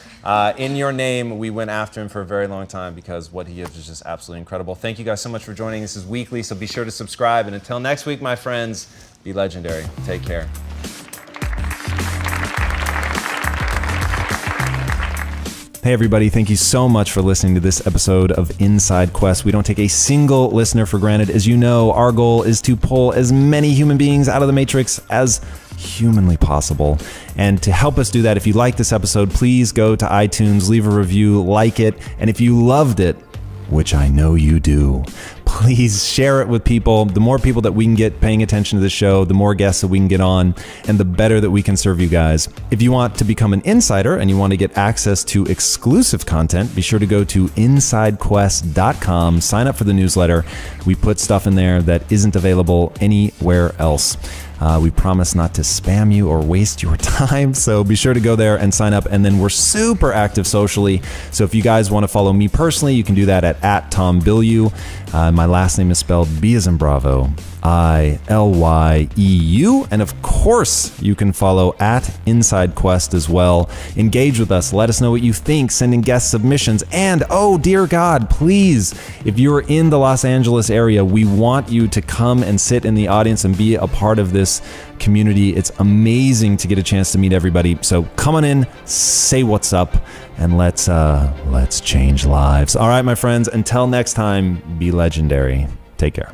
in your name, we went after him for a very long time because what he gives is just absolutely incredible. Thank you guys so much for joining. This is weekly, so be sure to subscribe. And until next week, my friends, be legendary. Take care. Hey everybody, thank you so much for listening to this episode of Inside Quest. We don't take a single listener for granted. As you know, our goal is to pull as many human beings out of the Matrix as humanly possible. And to help us do that, if you like this episode, please go to iTunes, leave a review, like it, and if you loved it, which I know you do, please share it with people. The more people that we can get paying attention to the show, the more guests that we can get on, and the better that we can serve you guys. If you want to become an insider and you want to get access to exclusive content, be sure to go to InsideQuest.com, sign up for the newsletter. We put stuff in there that isn't available anywhere else. We promise not to spam you or waste your time, so be sure to go there and sign up. And then we're super active socially, so if you guys want to follow me personally, you can do that at @TomBilyeu. My last name is spelled B as in Bravo, ILYEU. And of course, you can follow @InsideQuest as well. Engage with us. Let us know what you think. Send in guest submissions. And, oh dear God, please, if you're in the Los Angeles area, we want you to come and sit in the audience and be a part of this community. It's amazing to get a chance to meet everybody. So come on in, say what's up, and let's change lives. All right, my friends, until next time, be legendary. Take care.